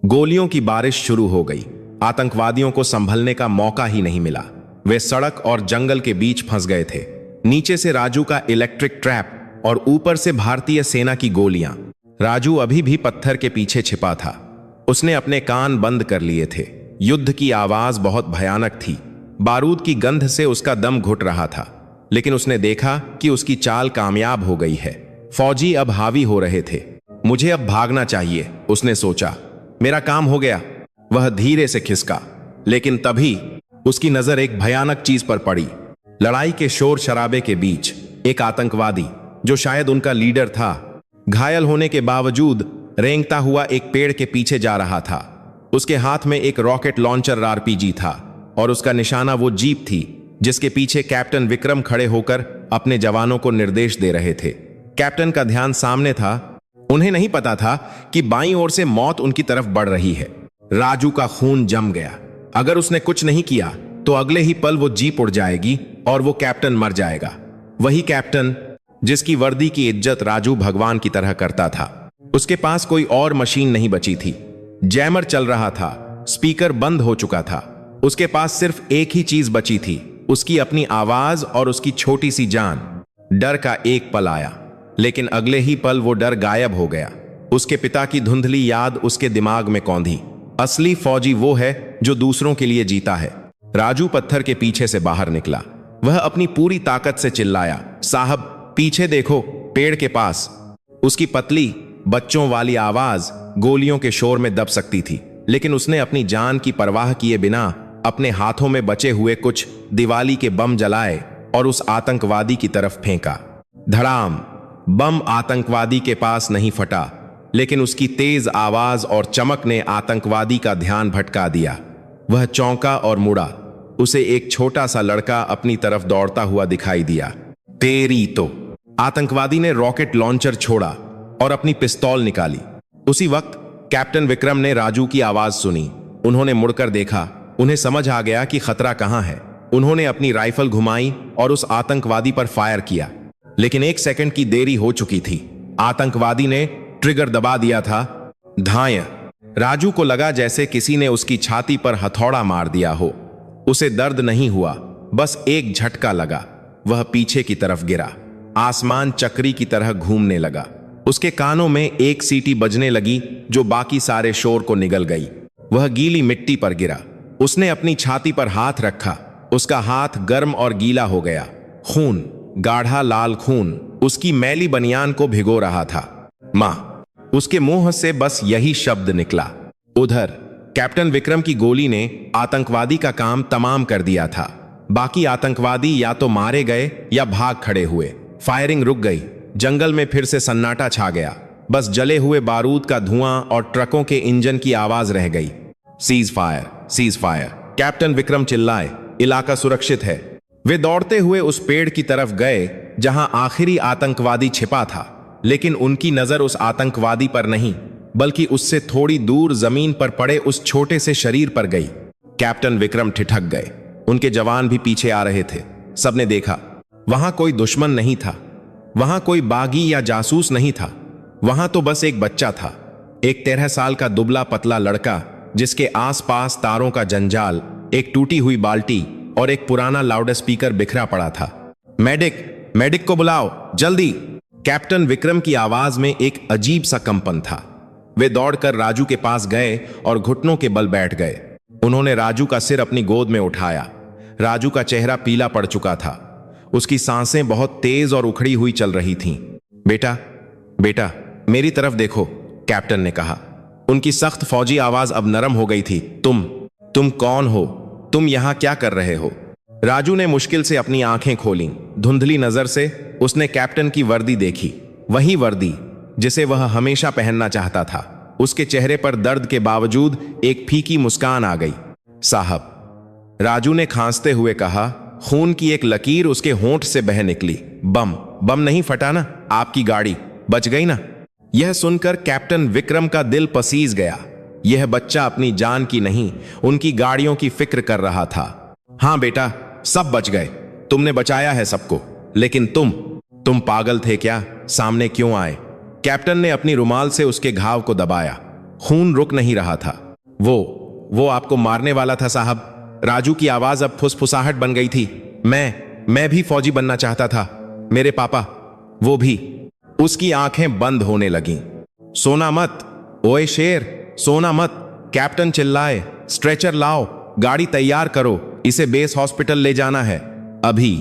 गोलियों की बारिश शुरू हो गई। आतंकवादियों को संभलने का मौका ही नहीं मिला। वे सड़क और जंगल के बीच फंस गए थे। नीचे से राजू का इलेक्ट्रिक ट्रैप और ऊपर से भारतीय सेना की गोलियां। राजू अभी भी पत्थर के पीछे छिपा था। उसने अपने कान बंद कर लिए थे। युद्ध की आवाज बहुत भयानक थी। बारूद की गंध से उसका दम घुट रहा था, लेकिन उसने देखा कि उसकी चाल कामयाब हो गई है। फौजी अब हावी हो रहे थे। मुझे अब भागना चाहिए, उसने सोचा। मेरा काम हो गया। वह धीरे से खिसका, लेकिन तभी उसकी नजर एक भयानक चीज पर पड़ी। लड़ाई के शोर शराबे के बीच एक आतंकवादी, जो शायद उनका लीडर था, घायल होने के बावजूद रेंगता हुआ एक पेड़ के पीछे जा रहा था। उसके हाथ में एक रॉकेट लॉन्चर आरपीजी था और उसका निशाना वो जीप थी जिसके पीछे कैप्टन विक्रम खड़े होकर अपने जवानों को निर्देश दे रहे थे। कैप्टन का ध्यान सामने था। उन्हें नहीं पता था कि बाईं ओर से मौत उनकी तरफ बढ़ रही है। राजू का खून जम गया। अगर उसने कुछ नहीं किया तो अगले ही पल वो जीप उड़ जाएगी और वो कैप्टन मर जाएगा। वही कैप्टन जिसकी वर्दी की इज्जत राजू भगवान की तरह करता था। उसके पास कोई और मशीन नहीं बची थी। जैमर चल रहा था, स्पीकर बंद हो चुका था। उसके पास सिर्फ एक ही चीज बची थी, उसकी अपनी आवाज और उसकी छोटी सी जान। डर का एक पल आया, लेकिन अगले ही पल वो डर गायब हो गया। उसके पिता की धुंधली याद उसके दिमाग में कौंधी। असली फौजी वो है जो दूसरों के लिए जीता है। राजू पत्थर के पीछे से बाहर निकला। वह अपनी पूरी ताकत से चिल्लाया, साहब पीछे देखो, पेड़ के पास। उसकी पतली बच्चों वाली आवाज गोलियों के शोर में दब सकती थी, लेकिन उसने अपनी जान की परवाह किए बिना अपने हाथों में बचे हुए कुछ दिवाली के बम जलाए और उस आतंकवादी की तरफ फेंका। धड़ाम! बम आतंकवादी के पास नहीं फटा, लेकिन उसकी तेज आवाज और चमक ने आतंकवादी का ध्यान भटका दिया। वह चौंका और मुड़ा। उसे एक छोटा सा लड़का अपनी तरफ दौड़ता हुआ दिखाई दिया। तेरी तो! आतंकवादी ने रॉकेट लॉन्चर छोड़ा और अपनी पिस्तौल निकाली। उसी वक्त कैप्टन विक्रम ने राजू की आवाज सुनी। उन्होंने मुड़कर देखा। उन्हें समझ आ गया कि खतरा कहां है। उन्होंने अपनी राइफल घुमाई और उस आतंकवादी पर फायर किया, लेकिन 1 सेकंड की देरी हो चुकी थी। आतंकवादी ने ट्रिगर दबा दिया था। धाय! राजू को लगा जैसे किसी ने उसकी छाती पर हथौड़ा मार दिया हो। उसे दर्द नहीं हुआ, बस एक झटका लगा। वह पीछे की तरफ गिरा। आसमान चक्री की तरह घूमने लगा। उसके कानों में एक सीटी बजने लगी जो बाकी सारे शोर को निगल गई। वह गीली मिट्टी पर गिरा। उसने अपनी छाती पर हाथ रखा। उसका हाथ गर्म और गीला हो गया। खून, गाढ़ा लाल खून उसकी मैली बनियान को भिगो रहा था। मां! उसके मुंह से बस यही शब्द निकला। उधर कैप्टन विक्रम की गोली ने आतंकवादी का काम तमाम कर दिया था। बाकी आतंकवादी या तो मारे गए या भाग खड़े हुए। फायरिंग रुक गई। जंगल में फिर से सन्नाटा छा गया। बस जले हुए बारूद का धुआं और ट्रकों के इंजन की आवाज रह गई। Cease fire, cease fire, captain Vikram चिल्लाए, इलाका सुरक्षित है। वे दौड़ते हुए उस पेड़ की तरफ गए जहां आखिरी आतंकवादी छिपा था, लेकिन उनकी नजर उस आतंकवादी पर नहीं बल्कि उससे थोड़ी दूर जमीन पर पड़े उस छोटे से शरीर पर गई। कैप्टन विक्रम ठिठक गए। उनके जवान भी पीछे आ रहे थे। सबने देखा, वहां कोई दुश्मन नहीं था, वहां कोई बागी या जासूस नहीं था, वहां तो बस एक बच्चा था, एक 13 साल का दुबला पतला लड़का जिसके आसपास तारों का जंजाल, एक टूटी हुई बाल्टी और एक पुराना लाउड स्पीकर बिखरा पड़ा था। मेडिक, मेडिक को बुलाओ जल्दी। कैप्टन विक्रम की आवाज में एक अजीब सा कंपन था। वे दौड़कर राजू के पास गए और घुटनों के बल बैठ गए। उन्होंने राजू का सिर अपनी गोद में उठाया। राजू का चेहरा पीला पड़ चुका था। उसकी सांसें बहुत तेज और उखड़ी हुई चल रही थीं। बेटा, बेटा, मेरी तरफ देखो, कैप्टन ने कहा। उनकी सख्त फौजी आवाज अब नरम हो गई थी। तुम कौन हो? तुम यहां क्या कर रहे हो? राजू ने मुश्किल से अपनी आंखें खोलीं। धुंधली नजर से उसने कैप्टन की वर्दी देखी, वही वर्दी जिसे वह हमेशा पहनना चाहता था। उसके चेहरे पर दर्द के बावजूद एक फीकी मुस्कान आ गई। साहब, राजू ने खांसते हुए कहा। खून की एक लकीर उसके होंठ से बह निकली। बम नहीं फटा ना? आपकी गाड़ी बच गई ना? यह सुनकर कैप्टन विक्रम का दिल पसीज गया। यह बच्चा अपनी जान की नहीं, उनकी गाड़ियों की फिक्र कर रहा था। हां बेटा, सब बच गए, तुमने बचाया है सबको, लेकिन तुम पागल थे क्या? सामने क्यों आए? कैप्टन ने अपनी रुमाल से उसके घाव को दबाया। खून रुक नहीं रहा था। वो आपको मारने वाला था साहब। राजू की आवाज अब फुसफुसाहट बन गई थी। मैं भी फौजी बनना चाहता था, मेरे पापा, वो भी। उसकी आंखें बंद होने लगीं। सोना मत, ओए शेर, सोना मत, कैप्टन चिल्लाए। स्ट्रेचर लाओ, गाड़ी तैयार करो, इसे बेस हॉस्पिटल ले जाना है अभी।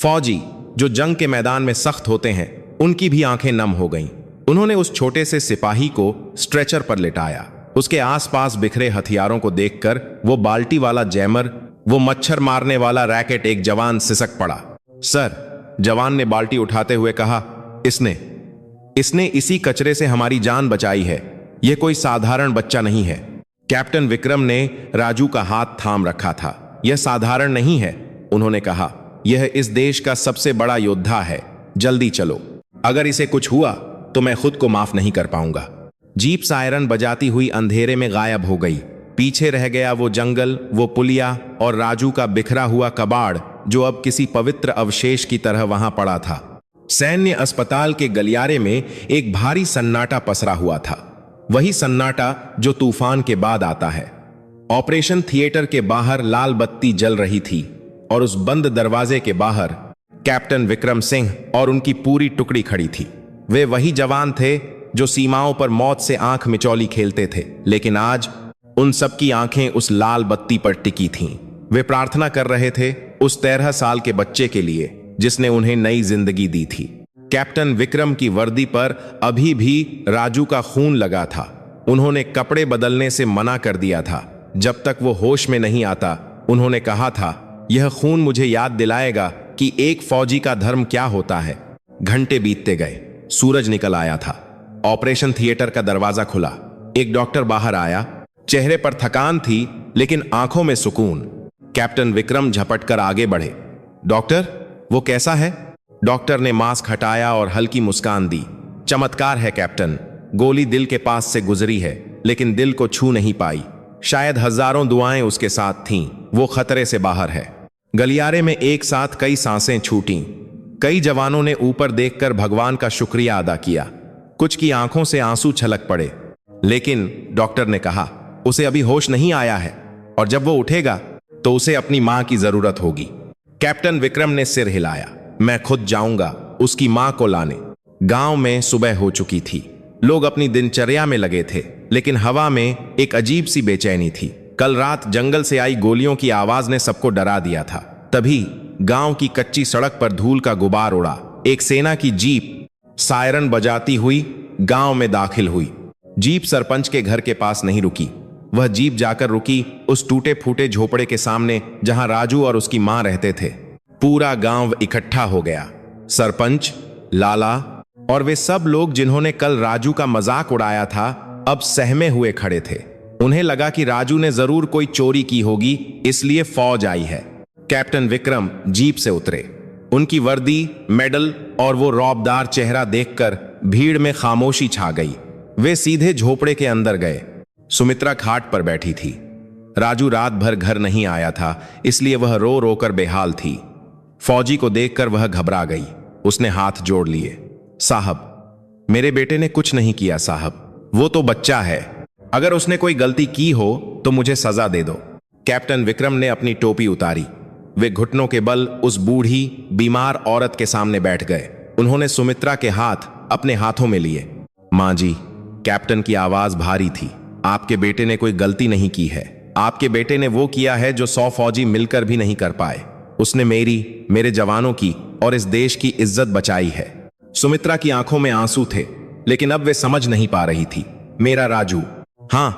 फौजी जो जंग के मैदान में सख्त होते हैं, उनकी भी आंखें नम हो गईं। उन्होंने उस छोटे से सिपाही को स्ट्रेचर पर लिटाया। उसके आसपास बिखरे हथियारों को देखकर वो बाल्टी वाला जैमर, वो मच्छर मारने वाला रैकेट, एक जवान सिसक पड़ा। सर, जवान ने बाल्टी उठाते हुए कहा, इसने इसी कचरे से हमारी जान बचाई है। यह कोई साधारण बच्चा नहीं है। कैप्टन विक्रम ने राजू का हाथ थाम रखा था। यह साधारण नहीं है, उन्होंने कहा। यह इस देश का सबसे बड़ा योद्धा है। जल्दी चलो, अगर इसे कुछ हुआ तो मैं खुद को माफ नहीं कर पाऊंगा। जीप सायरन बजाती हुई अंधेरे में गायब हो गई। पीछे रह गया वो जंगल, वो पुलिया और राजू का बिखरा हुआ कबाड़ जो अब किसी पवित्र अवशेष की तरह वहां पड़ा था। सैन्य अस्पताल के गलियारे में एक भारी सन्नाटा पसरा हुआ था। वही सन्नाटा जो तूफान के बाद आता है। ऑपरेशन थिएटर के बाहर लाल बत्ती जल रही थी और उस बंद दरवाजे के बाहर कैप्टन विक्रम सिंह और उनकी पूरी टुकड़ी खड़ी थी। वे वही जवान थे जो सीमाओं पर मौत से आंख मिचौली खेलते थे, लेकिन आज उन सबकी आंखें उस लाल बत्ती पर टिकी थीं। वे प्रार्थना कर रहे थे उस 13 साल के बच्चे के लिए जिसने उन्हें नई जिंदगी दी थी। कैप्टन विक्रम की वर्दी पर अभी भी राजू का खून लगा था। उन्होंने कपड़े बदलने से मना कर दिया था जब तक वो होश में नहीं आता। उन्होंने कहा था, यह खून मुझे याद दिलाएगा कि एक फौजी का धर्म क्या होता है। घंटे बीतते गए, सूरज निकल आया था। ऑपरेशन थिएटर का दरवाजा खुला। एक डॉक्टर बाहर आया। चेहरे पर थकान थी, लेकिन आंखों में सुकून। कैप्टन विक्रम झपटकर आगे बढ़े। डॉक्टर, वो कैसा है? डॉक्टर ने मास्क हटाया और हल्की मुस्कान दी। चमत्कार है कैप्टन, गोली दिल के पास से गुजरी है, लेकिन दिल को छू नहीं पाई। शायद हजारों दुआएं उसके साथ थीं। वो खतरे से बाहर है। गलियारे में एक साथ कई सांसें छूटीं। कई जवानों ने ऊपर देखकर भगवान का शुक्रिया अदा किया। कुछ की आंखों से आंसू छलक पड़े, लेकिन डॉक्टर ने कहा, उसे अभी होश नहीं आया है और जब वो उठेगा तो उसे अपनी मां की जरूरत होगी। कैप्टन विक्रम ने सिर हिलाया। मैं खुद जाऊंगा उसकी मां को लाने। गांव में सुबह हो चुकी थी। लोग अपनी दिनचर्या में लगे थे, लेकिन हवा में एक अजीब सी बेचैनी थी। कल रात जंगल से आई गोलियों की आवाज ने सबको डरा दिया था। तभी गांव की कच्ची सड़क पर धूल का गुबार उड़ा। एक सेना की जीप सायरन बजाती हुई गांव में दाखिल हुई। जीप सरपंच के घर के पास नहीं रुकी। वह जीप जाकर रुकी उस टूटे फूटे झोपड़े के सामने जहां राजू और उसकी मां रहते थे। पूरा गांव इकट्ठा हो गया। सरपंच, लाला, और वे सब लोग जिन्होंने कल राजू का मजाक उड़ाया था अब सहमे हुए खड़े थे। उन्हें लगा कि राजू ने जरूर कोई चोरी की होगी, इसलिए फौज आई है। कैप्टन विक्रम जीप से उतरे। उनकी वर्दी, मेडल और वो रौबदार चेहरा देखकर भीड़ में खामोशी छा गई। वे सीधे झोपड़े के अंदर गए। सुमित्रा खाट पर बैठी थी। राजू रात भर घर नहीं आया था, इसलिए वह रो रो कर बेहाल थी। फौजी को देखकर वह घबरा गई। उसने हाथ जोड़ लिए। साहब, मेरे बेटे ने कुछ नहीं किया साहब, वो तो बच्चा है। अगर उसने कोई गलती की हो तो मुझे सजा दे दो। कैप्टन विक्रम ने अपनी टोपी उतारी। वे घुटनों के बल उस बूढ़ी बीमार औरत के सामने बैठ गए। उन्होंने सुमित्रा के हाथ अपने हाथों में लिए। मां जी, कैप्टन की आवाज भारी थी, आपके बेटे ने कोई गलती नहीं की है। आपके बेटे ने वो किया है जो 100 फौजी मिलकर भी नहीं कर पाए। उसने मेरे जवानों की और इस देश की इज्जत बचाई है। सुमित्रा की आंखों में आंसू थे, लेकिन अब वे समझ नहीं पा रही थी। मेरा राजू। हां,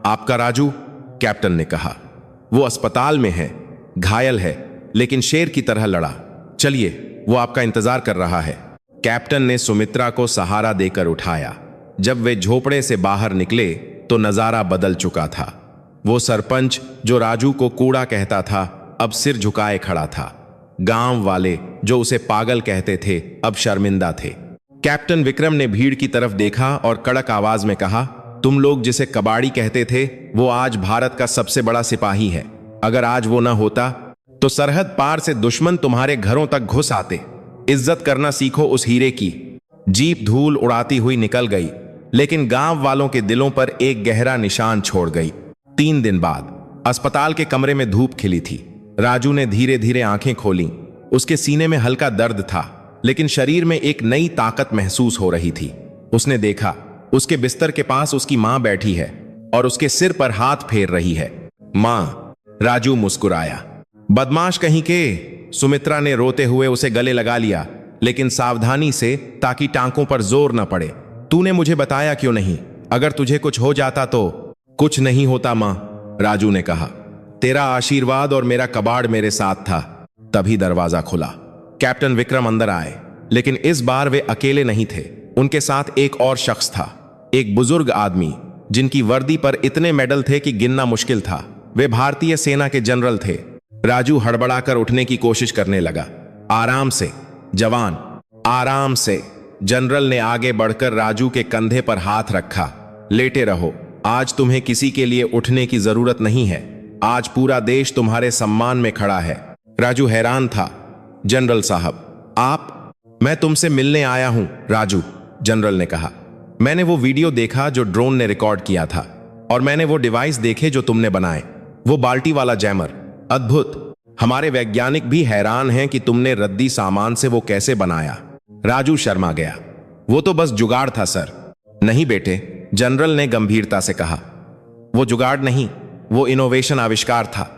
आपका राजू, कैप्टन ने कहा। वो अस्पताल में है, घायल है, लेकिन शेर की तरह लड़ा। चलिए, वो आपका इंतजार कर रहा है। कैप्टन ने सुमित्रा को सहारा देकर उठाया। जब वे झोपड़े से बाहर निकले तो नजारा बदल चुका था। वो सरपंच जो राजू को कूड़ा कहता था, अब सिर झुकाए खड़ा था। गांव वाले जो उसे पागल कहते थे, अब शर्मिंदा थे। कैप्टन विक्रम ने भीड़ की तरफ देखा और कड़क आवाज में कहा, तुम लोग जिसे कबाड़ी कहते थे, वो आज भारत का सबसे बड़ा सिपाही है। अगर आज वो ना होता तो सरहद पार से दुश्मन तुम्हारे घरों तक घुस आते। इज्जत करना सीखो उस हीरे की। जीप धूल उड़ाती हुई निकल गई, लेकिन गांव वालों के दिलों पर एक गहरा निशान छोड़ गई। 3 दिन बाद अस्पताल के कमरे में धूप खिली थी। राजू ने धीरे धीरे आंखें खोलीं। उसके सीने में हल्का दर्द था, लेकिन शरीर में एक नई ताकत महसूस हो रही थी। उसने देखा, उसके बिस्तर के पास उसकी मां बैठी है और उसके सिर पर हाथ फेर रही है। मां। राजू मुस्कुराया। बदमाश कहीं के, सुमित्रा ने रोते हुए उसे गले लगा लिया, लेकिन सावधानी से, ताकि टांकों पर जोर न पड़े। तूने मुझे बताया क्यों नहीं? अगर तुझे कुछ हो जाता तो? कुछ नहीं होता मां, राजू ने कहा। तेरा आशीर्वाद और मेरा कबाड़ मेरे साथ था। तभी दरवाजा खुला। कैप्टन विक्रम अंदर आए, लेकिन इस बार वे अकेले नहीं थे। उनके साथ एक और शख्स था, एक बुजुर्ग आदमी जिनकी वर्दी पर इतने मेडल थे कि गिनना मुश्किल था। वे भारतीय सेना के जनरल थे। राजू हड़बड़ाकर उठने की कोशिश करने लगा। आराम से जवान, आराम से। जनरल ने आगे बढ़कर राजू के कंधे पर हाथ रखा। लेटे रहो, आज तुम्हें किसी के लिए उठने की जरूरत नहीं है। आज पूरा देश तुम्हारे सम्मान में खड़ा है। राजू हैरान था। जनरल साहब, आप? मैं तुमसे मिलने आया हूं राजू, जनरल ने कहा। मैंने वो वीडियो देखा जो ड्रोन ने रिकॉर्ड किया था, और मैंने वो डिवाइस देखे जो तुमने बनाए। वो बाल्टी वाला जैमर, अद्भुत। हमारे वैज्ञानिक भी हैरान हैं कि तुमने रद्दी सामान से वो कैसे बनाया। राजू शर्मा गया। वो तो बस जुगाड़ था सर। नहीं बेटे, जनरल ने गंभीरता से कहा। वो जुगाड़ नहीं, वो इनोवेशन, आविष्कार था।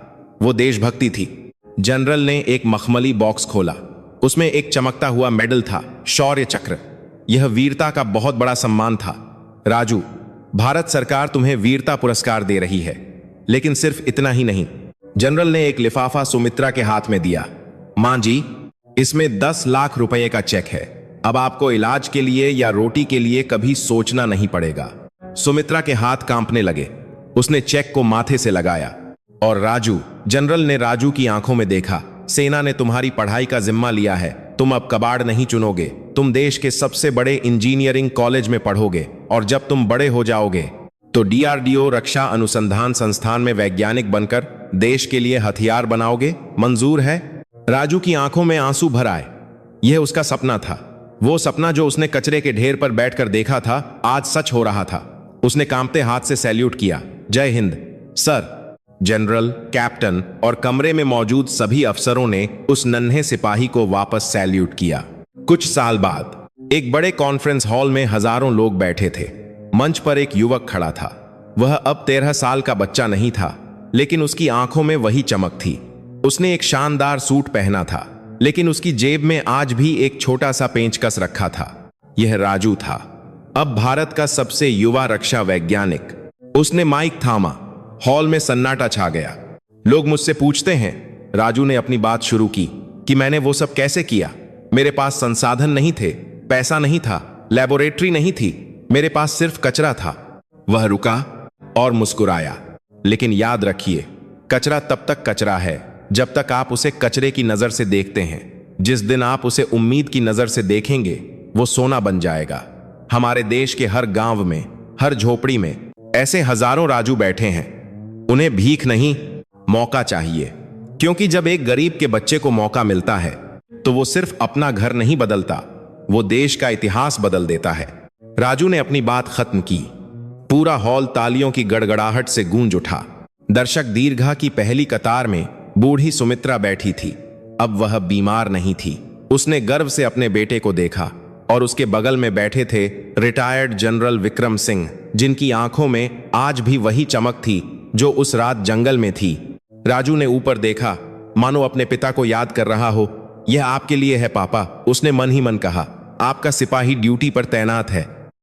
वो देशभक्ति थी। जनरल ने एक मखमली बॉक्स खोला। उसमें एक चमकता हुआ मेडल था, शौर्य चक्र। यह वीरता का बहुत बड़ा सम्मान था। राजू, भारत सरकार तुम्हें वीरता पुरस्कार दे रही है, लेकिन सिर्फ इतना ही नहीं। जनरल ने एक लिफाफा सुमित्रा के हाथ में दिया। मां जी, इसमें 10 लाख रुपए का चेक है। अब आपको इलाज के लिए या रोटी के लिए कभी सोचना नहीं पड़ेगा। सुमित्रा के हाथ कांपने लगे। उसने चेक को माथे से लगाया। और राजू, जनरल ने राजू की आंखों में देखा। सेना ने तुम्हारी पढ़ाई का जिम्मा लिया है। तुम अब कबाड़ नहीं चुनोगे। तुम देश के सबसे बड़े इंजीनियरिंग कॉलेज में पढ़ोगे, और जब तुम बड़े हो जाओगे तो DRDO रक्षा अनुसंधान संस्थान में वैज्ञानिक बनकर देश के लिए हथियार बनाओगे। मंजूर है? राजू की आंखों में आंसू भर आए। यह उसका सपना था। वो सपना जो उसने कचरे के ढेर पर बैठकर देखा था, आज सच हो रहा था। उसने कांपते हाथ से सैल्यूट किया। जय हिंद सर। जनरल, कैप्टन और कमरे में मौजूद सभी अफसरों ने उस नन्हे सिपाही को वापस सैल्यूट किया। कुछ साल बाद एक बड़े कॉन्फ्रेंस हॉल में हजारों लोग बैठे थे। मंच पर एक युवक खड़ा था। वह अब 13 साल का बच्चा नहीं था, लेकिन उसकी आंखों में वही चमक थी। उसने एक शानदार सूट पहना था, लेकिन उसकी जेब में आज भी एक छोटा सा पेंचकस रखा था। यह राजू था, अब भारत का सबसे युवा रक्षा वैज्ञानिक। उसने माइक थामा। हॉल में सन्नाटा छा गया। लोग मुझसे पूछते हैं, राजू ने अपनी बात शुरू की, कि मैंने वो सब कैसे किया। मेरे पास संसाधन नहीं थे, पैसा नहीं था, लेबोरेटरी नहीं थी, मेरे पास सिर्फ कचरा था। वह रुका और मुस्कुराया। लेकिन याद रखिए, कचरा तब तक कचरा है जब तक आप उसे कचरे की नजर से देखते हैं। जिस दिन आप उसे उम्मीद की नजर से देखेंगे, वो सोना बन जाएगा। हमारे देश के हर गांव में, हर झोपड़ी में ऐसे हजारों राजू बैठे हैं। उन्हें भीख नहीं, मौका चाहिए। क्योंकि जब एक गरीब के बच्चे को मौका मिलता है तो वो सिर्फ अपना घर नहीं बदलता, वो देश का इतिहास बदल देता है। राजू ने अपनी बात खत्म की। पूरा हॉल तालियों की गड़गड़ाहट से गूंज उठा। दर्शक दीर्घा की पहली कतार में बूढ़ी सुमित्रा बैठी थी। अब वह बीमार नहीं थी। उसने गर्व से अपने बेटे को देखा और उसके बगल में बैठे थे रिटायर्ड जनरल विक्रम सिंह, जिनकी आंखों में आज भी वही चमक थी जो उस रात जंगल में थी। राजू ने ऊपर देखा, मानो अपने पिता को याद कर रहा हो। यह आपके लिए है पापा, उसने मन ही मन कहा। आपका सिपाही ड्यूटी पर तैनात है।